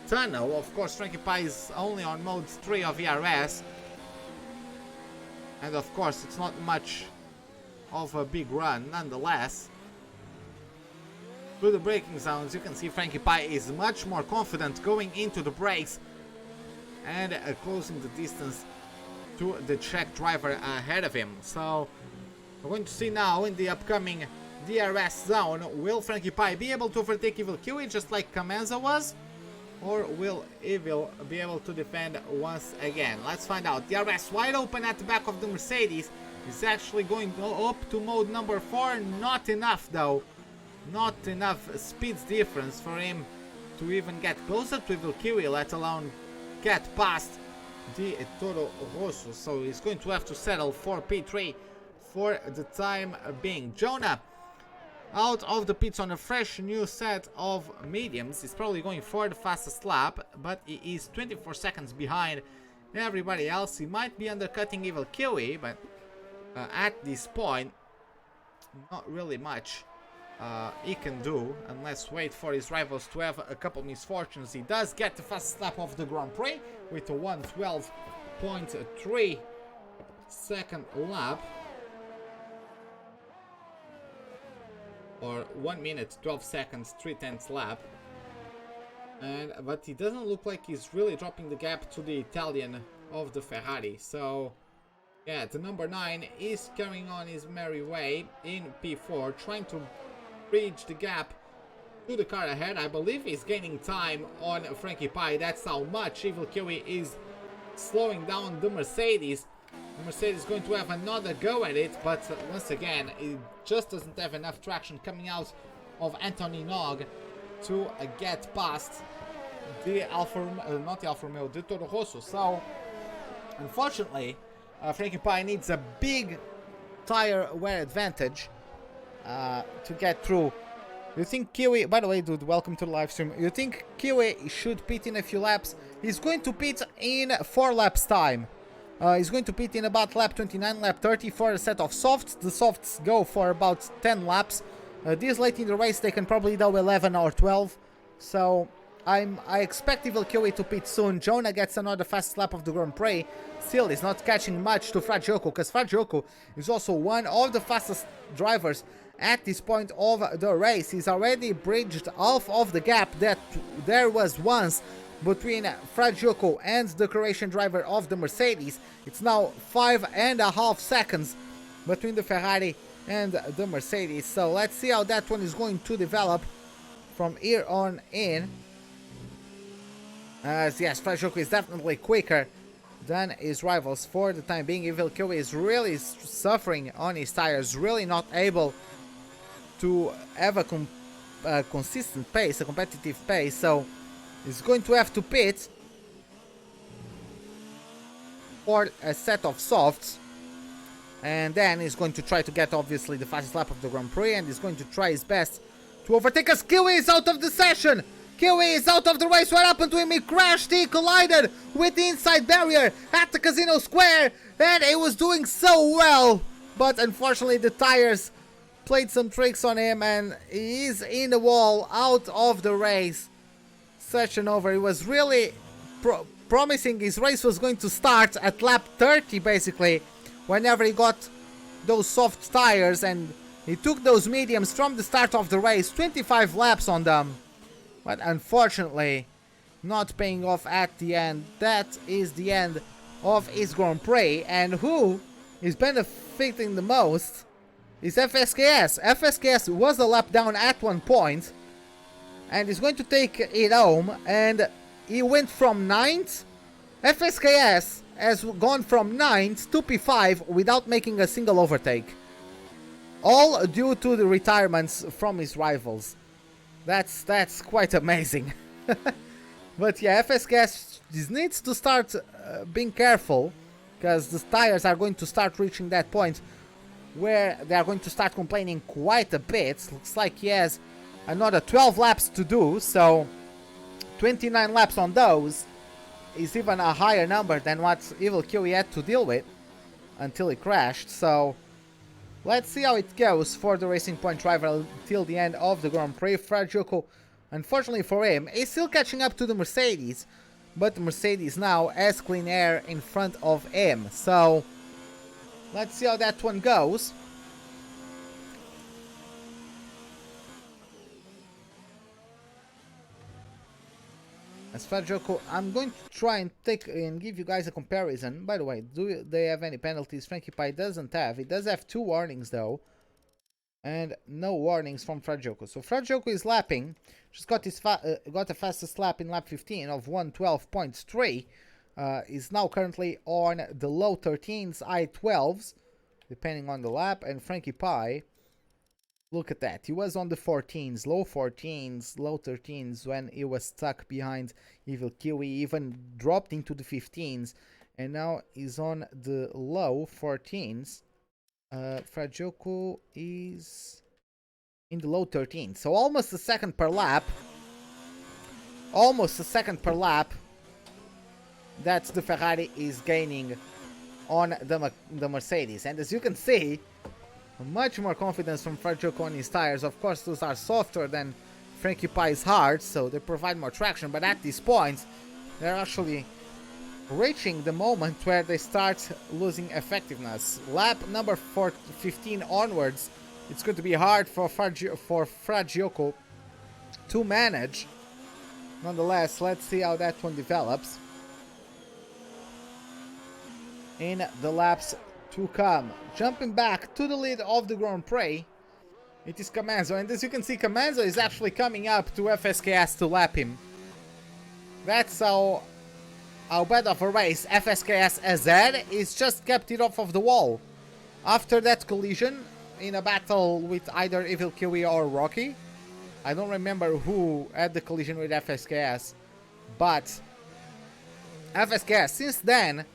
tunnel. Of course, Frankie Pie is only on mode 3 of ERS, and of course it's not much of a big run nonetheless. Through the braking zones, you can see Frankie Pie is much more confident going into the brakes and closing the distance to the Czech driver ahead of him. So we're going to see now in the upcoming DRS zone, will Frankie Pie be able to overtake Evil Kiwi just like Kamenza was? Or will Evil be able to defend once again? Let's find out. DRS wide open at the back of the Mercedes. Is actually going up to mode number 4. Not enough though. Not enough speed difference for him to even get closer to Evil Kiwi, let alone get past the Toro Rosso. So he's going to have to settle for P3 for the time being. Jonah out of the pits on a fresh new set of mediums. He's probably going for the fastest lap, but he is 24 seconds behind everybody else. He might be undercutting Evil Kiwi, but at this point not really much he can do unless wait for his rivals to have a couple misfortunes. He does get the fastest lap of the Grand Prix with a 1:12.3 second lap, or 1 minute 12 seconds 3/10 lap. But he doesn't look like he's really dropping the gap to the Italian of the Ferrari. So yeah, the number 9 is carrying on his merry way in P4, trying to bridge the gap to the car ahead. I believe he's gaining time on Frankie Pie. That's how much Evil Kiwi is slowing down the Mercedes. The Mercedes is going to have another go at it, but once again, it just doesn't have enough traction coming out of Anthony Nog to get past the not the Alfa Romeo, the Toro Rosso. So, unfortunately, Frankie Pie needs a big tire wear advantage to get through. You think Kiwi, by the way, dude, welcome to the live stream. You think Kiwi should pit in a few laps? He's going to pit in 4 laps time. He's going to pit in about lap 29, lap 30 for a set of softs. The softs go for about 10 laps. This late in the race they can probably do 11 or 12. So I expect Evil Kiwi to pit soon. Jonah gets another fast lap of the Grand Prix. Still, he's not catching much to Fajoko, because Fajoko is also one of the fastest drivers at this point of the race. He's already bridged half of the gap that there was once between Fajoko and the Croatian driver of the Mercedes. It's now 5.5 seconds between the Ferrari and the Mercedes. So let's see how that one is going to develop from here on in. As yes, Fajoko is definitely quicker than his rivals for the time being. Evil Kiwi is really suffering on his tires, really not able to have a consistent pace, a competitive pace. So he's going to have to pit for a set of softs, and then he's going to try to get obviously the fastest lap of the Grand Prix, and he's going to try his best to overtake us. Kiwi is out of the session. Kiwi is out of the race. What happened to him? He crashed, he collided with the inside barrier at the Casino Square, and he was doing so well. But unfortunately the tires played some tricks on him and he is in the wall, out of the race. Such an over. He was really promising his race was going to start at lap 30 basically, whenever he got those soft tires, and he took those mediums from the start of the race, 25 laps on them. But unfortunately, not paying off at the end. That is the end of his Grand Prix. And who is benefiting the most is FSKS. FSKS was a lap down at one point and is going to take it home. And he went from 9th. FSKS has gone from 9th to P5 without making a single overtake. All due to the retirements from his rivals. That's quite amazing. But yeah, FSKS needs to start being careful, because the tires are going to start reaching that point where they are going to start complaining quite a bit. Looks like he has another 12 laps to do, so 29 laps on those is even a higher number than what Evil Kiwi had to deal with until he crashed. So let's see how it goes for the Racing Point driver until the end of the Grand Prix. Fragioco, unfortunately for him, is still catching up to the Mercedes, but the Mercedes now has clean air in front of him. So let's see how that one goes. As Fragioco, I'm going to try and give you guys a comparison. By the way, do they have any penalties? Frankie Pie doesn't have. It does have 2 warnings though, and no warnings from Fragioco. So Fragioco is lapping. Just got his got the fastest lap in lap 15 of 1:12.3. Is now currently on the low 13s, high 12s, depending on the lap. And Frankie Pie, look at that. He was on the 14s, low 14s, low 13s when he was stuck behind Evil Kiwi. Even dropped into the 15s, and now he's on the low 14s. Fragioco is in the low 13s, so almost a second per lap. Almost a second per lap that the Ferrari is gaining on the Mercedes. And as you can see, much more confidence from Fragioco on his tires. Of course, those are softer than Frankie Pie's hard, so they provide more traction. But at this point, they're actually reaching the moment where they start losing effectiveness. Lap number 15 onwards, it's going to be hard for Fragioco to manage. Nonetheless, let's see how that one develops in the laps to come. Jumping back to the lead of the Grand Prix, it is Camanzo, and as you can see, Camanzo is actually coming up to FSKS to lap him. That's how bad of a race FSKS has had. He's just kept it off of the wall. After that collision in a battle with either Evil Kiwi or Rocky, I don't remember who had the collision with FSKS, but FSKS since then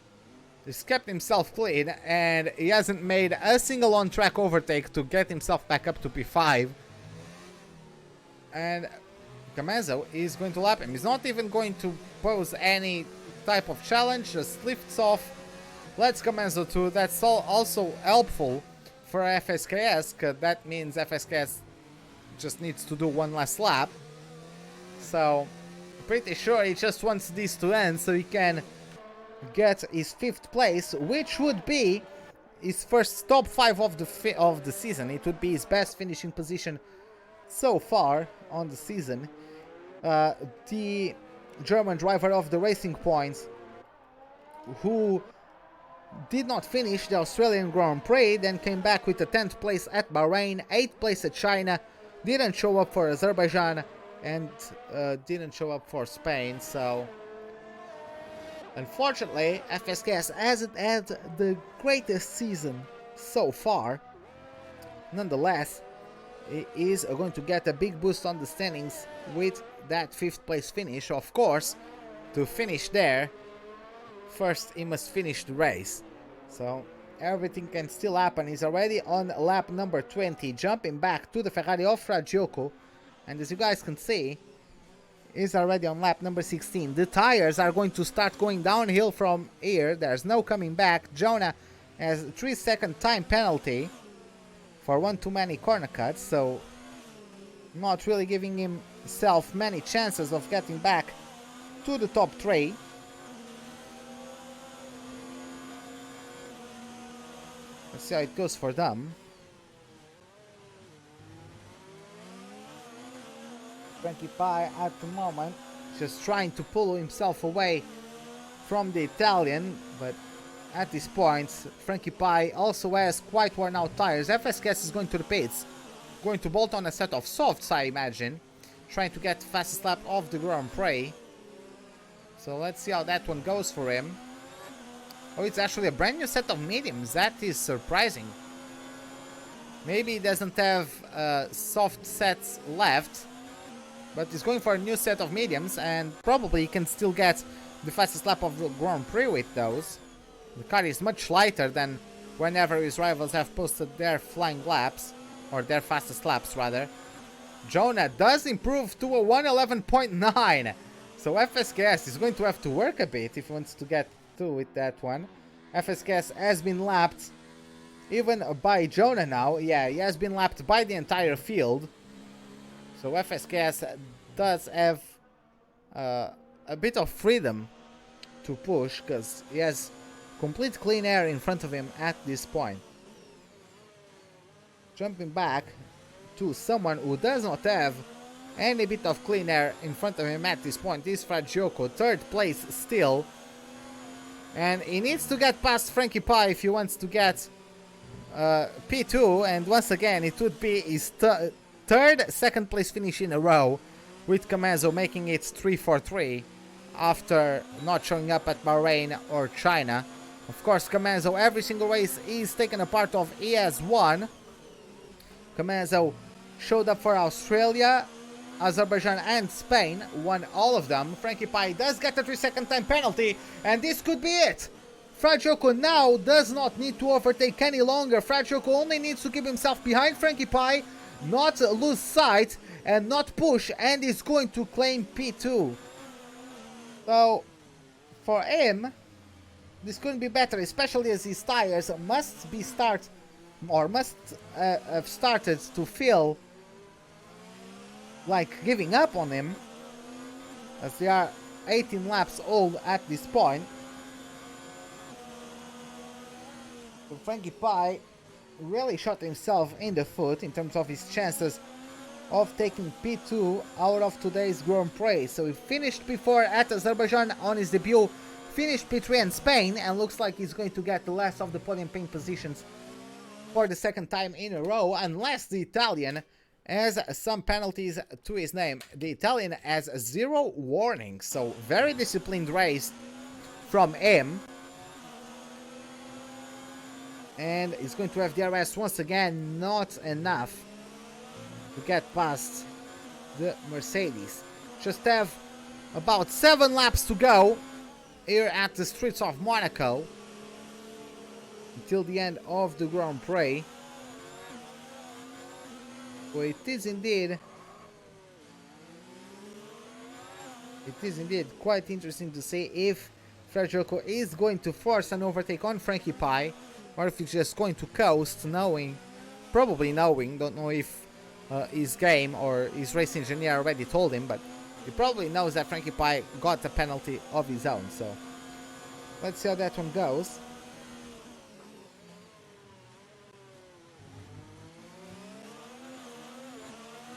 he's kept himself clean, and he hasn't made a single on-track overtake to get himself back up to P5. And Camanzo is going to lap him. He's not even going to pose any type of challenge, just lifts off, lets Camanzo to. That's also helpful for FSKS, because that means FSKS just needs to do one last lap. So, pretty sure he just wants this to end so he can get his 5th place, which would be his first top 5 of the season. It would be his best finishing position so far on the season. The German driver of the Racing Points, who did not finish the Australian Grand Prix, then came back with a 10th place at Bahrain, 8th place at China, didn't show up for Azerbaijan, and didn't show up for Spain. So unfortunately, FSKS hasn't had the greatest season so far. Nonetheless, he is going to get a big boost on the standings with that 5th place finish. Of course, to finish there, first he must finish the race. So everything can still happen. He's already on lap number 20, jumping back to the Ferrari of Fragioco. And as you guys can see, is already on lap number 16. The tires are going to start going downhill from here. There's no coming back. Jonah has a 3-second time penalty for one too many corner cuts, so not really giving himself many chances of getting back to the top 3. Let's see how it goes for them. Frankie Pie at the moment just trying to pull himself away from the Italian, but at this point Frankie Pie also has quite worn out tires. FSKS is going to the pits, going to bolt on a set of softs, I imagine, trying to get the fastest lap of the Grand Prix. So let's see how that one goes for him. Oh, it's actually a brand new set of mediums. That is surprising. Maybe he doesn't have soft sets left, but he's going for a new set of mediums, and probably he can still get the fastest lap of the Grand Prix with those. The car is much lighter than whenever his rivals have posted their flying laps, or their fastest laps rather. Jonah does improve to a 111.9, so FSKS is going to have to work a bit if he wants to get through with that one. FSKS has been lapped even by Jonah now. Yeah, he has been lapped by the entire field. So FSKS does have a bit of freedom to push, because he has complete clean air in front of him at this point. Jumping back to someone who does not have any bit of clean air in front of him at this point is Fragioko, 3rd place still. And he needs to get past Frankie Pie if he wants to get P2, and once again it would be his third second place finish in a row, with Camazo making it 3-4-3 after not showing up at Bahrain or China. Of course, Camazo, every single race he's taken a part of, he has won. Camazo showed up for Australia, Azerbaijan and Spain, won all of them. Frankie Pie does get a 3-second time penalty, and this could be it. Fragioko now does not need to overtake any longer. Fragioko only needs to keep himself behind Frankie Pie, not lose sight and not push, and is going to claim P2. So for him, this couldn't be better, especially as his tires must have started to feel like giving up on him, as they are 18 laps old at this point. So Frankie Pie really shot himself in the foot in terms of his chances of taking P2 out of today's Grand Prix. So he finished P4 at Azerbaijan on his debut, finished P3 in Spain, and looks like he's going to get the last of the podium pin positions for the second time in a row, unless the Italian has some penalties to his name. The Italian has 0 warnings, so very disciplined race from him. And he's going to have DRS once again, not enough to get past the Mercedes. Just have about 7 laps to go here at the streets of Monaco until the end of the Grand Prix. So it is indeed quite interesting to see if Fragioko is going to force an overtake on Frankie Pie, or if he's just going to coast, probably knowing, don't know if his game or his race engineer already told him, but he probably knows that Frankie Pie got a penalty of his own. So let's see how that one goes.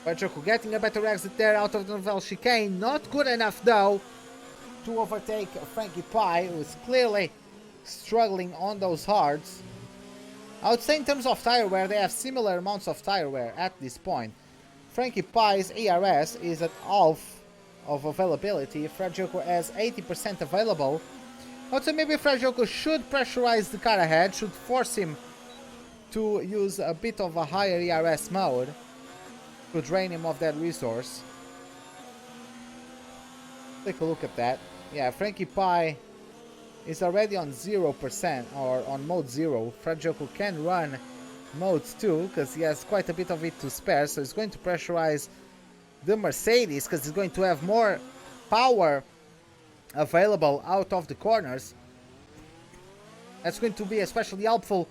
Fragioko getting a better exit there out of the Nouvelle chicane, not good enough though to overtake Frankie Pie, who is clearly struggling on those hards. I would say in terms of tire wear, they have similar amounts of tire wear at this point. Frankie Pie's ERS is at half of availability. Fragioko has 80% available. I would say maybe Fragioko should pressurize the car ahead, should force him to use a bit of a higher ERS mode to drain him of that resource. Take a look at that. Yeah, Frankie Pie is already on 0% or on mode 0. Fragioko can run modes 2 because he has quite a bit of it to spare, so he's going to pressurize the Mercedes, because it's going to have more power available out of the corners. That's going to be especially helpful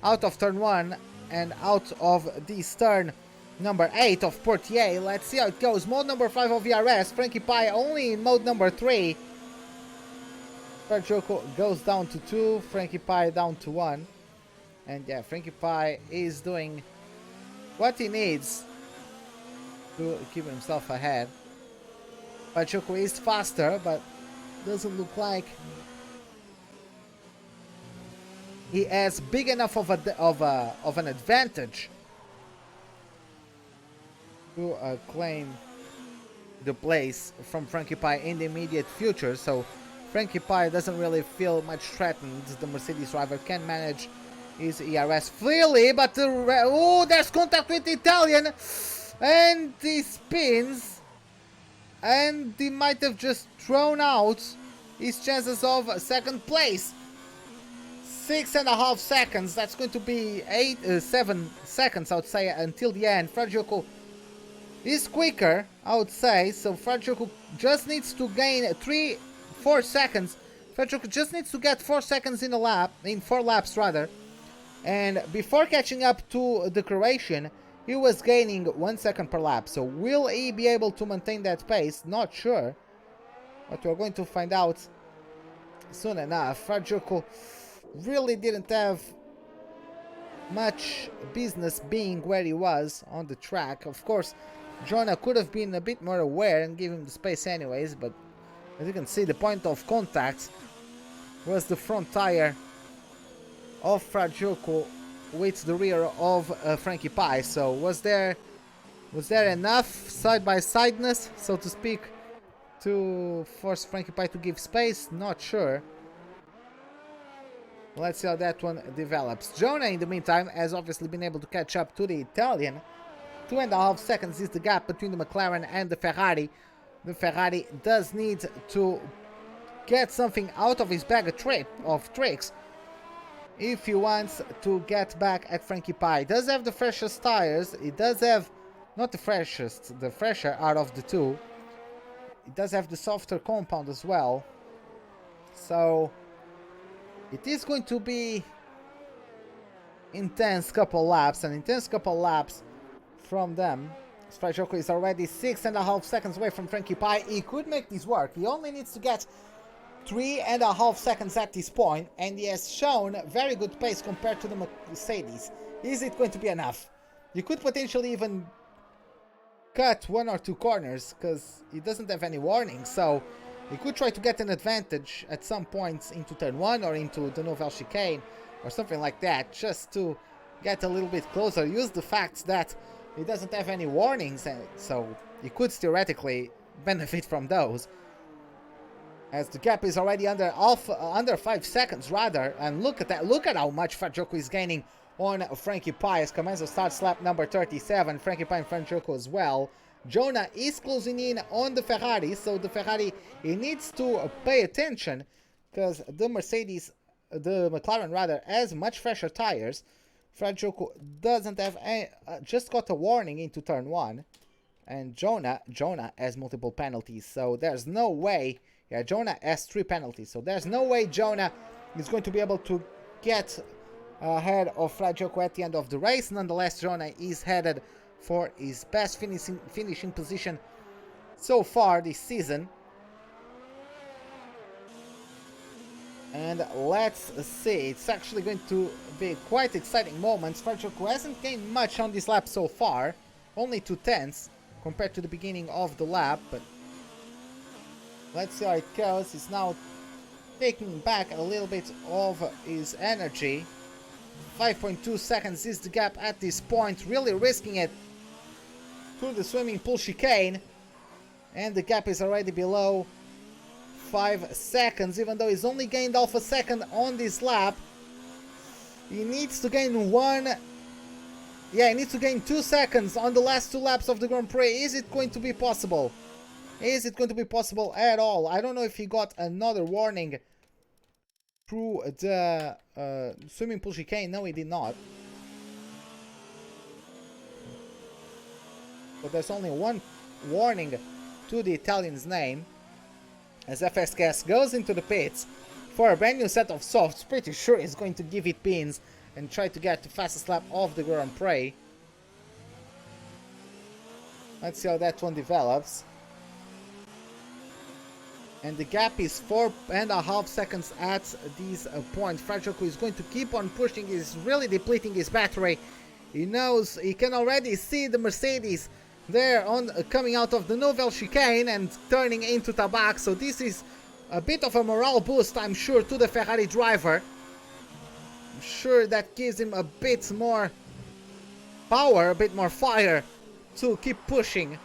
out of turn 1 and out of this turn number 8 of Portier. Let's see how it goes. Mode number 5 of ERS. Frankie Pie only in mode number 3. Joko goes down to 2. Frankie Pie down to 1. And yeah, Frankie Pie is doing what he needs to keep himself ahead. Joko is faster, but doesn't look like he has big enough of an advantage to claim the place from Frankie Pie in the immediate future. So Frankie Pie doesn't really feel much threatened. The Mercedes driver can manage his ERS freely, but there's contact with the Italian, and he spins, and he might have just thrown out his chances of second place. 6.5 seconds. That's going to be 7 seconds, I would say, until the end. Joko is quicker, I would say. So Joko just needs to gain 4 seconds. Joko just needs to get 4 seconds in a lap, in 4 laps rather. And before catching up to the Croatian, he was gaining 1 second per lap. So will he be able to maintain that pace? Not sure, but we're going to find out soon enough. Joko really didn't have much business being where he was on the track. Of course, Jonah could have been a bit more aware and give him the space anyways, but as you can see, the point of contact was the front tire of Joko with the rear of Frankie Pie. So was there enough side-by-sideness, so to speak, to force Frankie Pie to give space? Not sure. Let's see how that one develops. Jonah, in the meantime, has obviously been able to catch up to the Italian. 2.5 seconds is the gap between the McLaren and the Ferrari. The Ferrari does need to get something out of his bag of tricks if he wants to get back at Frankie Pie. He does have the freshest tires. He does have, not the freshest, the fresher out of the two. He does have the softer compound as well. So it is going to be intense couple laps, from them. Joko is already 6.5 seconds away from Frankie Pie. He could make this work. He only needs to get 3.5 seconds at this point, and he has shown very good pace compared to the Mercedes. Is it going to be enough? You could potentially even cut 1 or 2 corners, because he doesn't have any warning, so he could try to get an advantage at some points into turn 1 or into the Nouvelle Chicane or something like that, just to get a little bit closer. Use the fact that he doesn't have any warnings, and so he could theoretically benefit from those. As the gap is already under 5 seconds rather, and look at that, look at how much Joko is gaining on Frankie Pie as Camenzo starts lap number 37. Frankie Pie and Joko as well. Jonah is closing in on the Ferrari, so the Ferrari, he needs to pay attention, because the McLaren rather, has much fresher tires. Joko doesn't have any, just got a warning into turn 1, and Jonah has multiple penalties, so there's no way. Yeah, Jonah has 3 penalties, so there's no way Jonah is going to be able to get ahead of Joko at the end of the race. Nonetheless, Jonah is headed for his best finishing position so far this season. And let's see, it's actually going to be quite exciting moments. Joko hasn't gained much on this lap so far, only 2/10 compared to the beginning of the lap, but let's see how it goes. He's now taking back a little bit of his energy. 5.2 seconds is the gap at this point, really risking it through the swimming pool chicane, and the gap is already below 5 seconds, even though he's only gained half a second on this lap. He needs to gain he needs to gain 2 seconds on the last 2 laps of the Grand Prix. Is it going to be possible? Is it going to be possible at all? I don't know if he got another warning through the swimming pool chicane. No, he did not. But there's only one warning to the Italian's name as FSKS goes into the pits for a brand new set of softs. Pretty sure he's going to give it pins and try to get the fastest lap of the Grand Prix. Let's see how that one develops. And the gap is 4.5 seconds at this point. Fragile is going to keep on pushing. He's really depleting his battery. He knows, he can already see the Mercedes there on coming out of the Nouvelle chicane and turning into Tabac. So this is a bit of a morale boost, I'm sure, to the Ferrari driver. I'm sure that gives him a bit more power, a bit more fire to keep pushing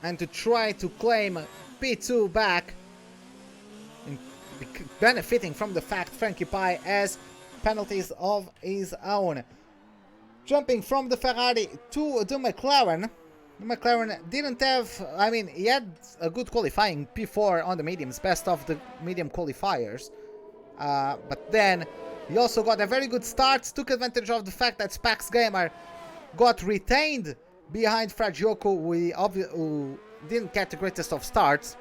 and to try to claim P2 back, and benefiting from the fact Frankie Pai has penalties of his own. Jumping from the Ferrari to the McLaren. The McLaren didn't have, I mean, he had a good qualifying P4 on the mediums, best of the medium qualifiers. But then he also got a very good start, took advantage of the fact that Spax Gamer got retained behind Fragioco, who didn't get the greatest of starts.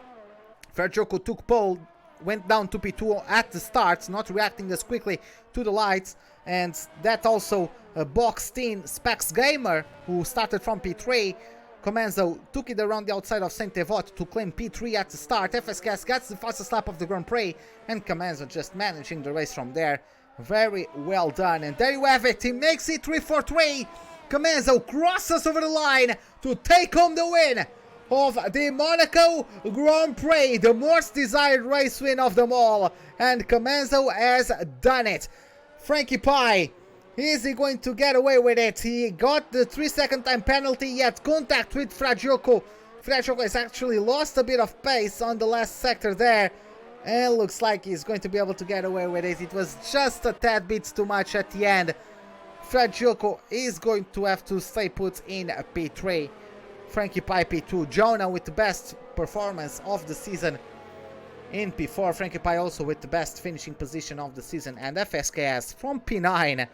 Fragioco took pole, went down to P2 at the start, not reacting as quickly to the lights, and that also boxed in Spax Gamer, who started from P3. Comenzo took it around the outside of Saint Evot to claim P3 at the start. FSKS gets the fastest lap of the Grand Prix, and Comenzo just managing the race from there. Very well done, and there you have it. He makes it 3-4-3. Comenzo crosses over the line to take home the win of the Monaco Grand Prix, the most desired race win of them all, and Comenzo has done it. Frankie Pai, is he going to get away with it? He got the 3-second time penalty, yet contact with Fragioco. Fragioco has actually lost a bit of pace on the last sector there, and looks like he's going to be able to get away with it. It was just a tad bit too much at the end. Fragioco is going to have to stay put in P3. Frankie Pai P2. Jonah with the best performance of the season in P4. Frankie Pai also with the best finishing position of the season. And FSKS from P9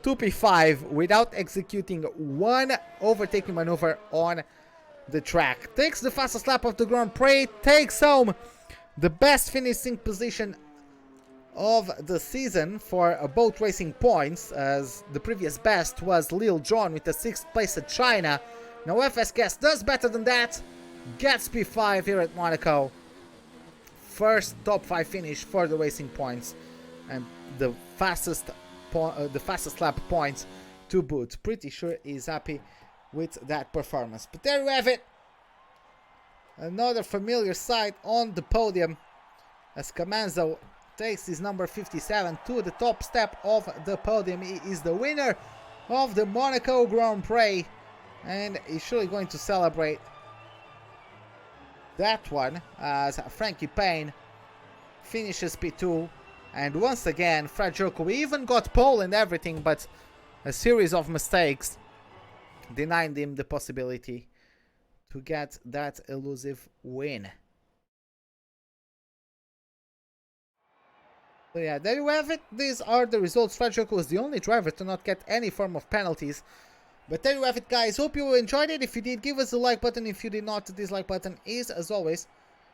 to P5 without executing one overtaking maneuver on the track. Takes the fastest lap of the Grand Prix. Takes home the best finishing position of the season for both racing points, as the previous best was Lil Jon with the 6th place at China. Now FSKS does better than that, gets P5 here at Monaco. First top 5 finish for the racing points, and the fastest lap points to boot. Pretty sure he's happy with that performance. But there you have it. Another familiar sight on the podium as Comenzo takes his number 57 to the top step of the podium. He is the winner of the Monaco Grand Prix, and he's surely going to celebrate that one as Frankie Payne finishes P2. And once again, Fragioco even got pole and everything, but a series of mistakes denied him the possibility to get that elusive win. So yeah, there you have it. These are the results. Fragioco was the only driver to not get any form of penalties. But there you have it, guys. Hope you enjoyed it. If you did, give us a like button. If you did not, the dislike button is, as always,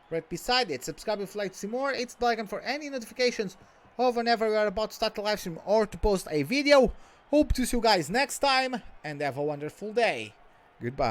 right beside it. Subscribe if you'd like to see more. It's the icon for any notifications of whenever we are about to start a live stream or to post a video. Hope to see you guys next time, and have a wonderful day. Goodbye.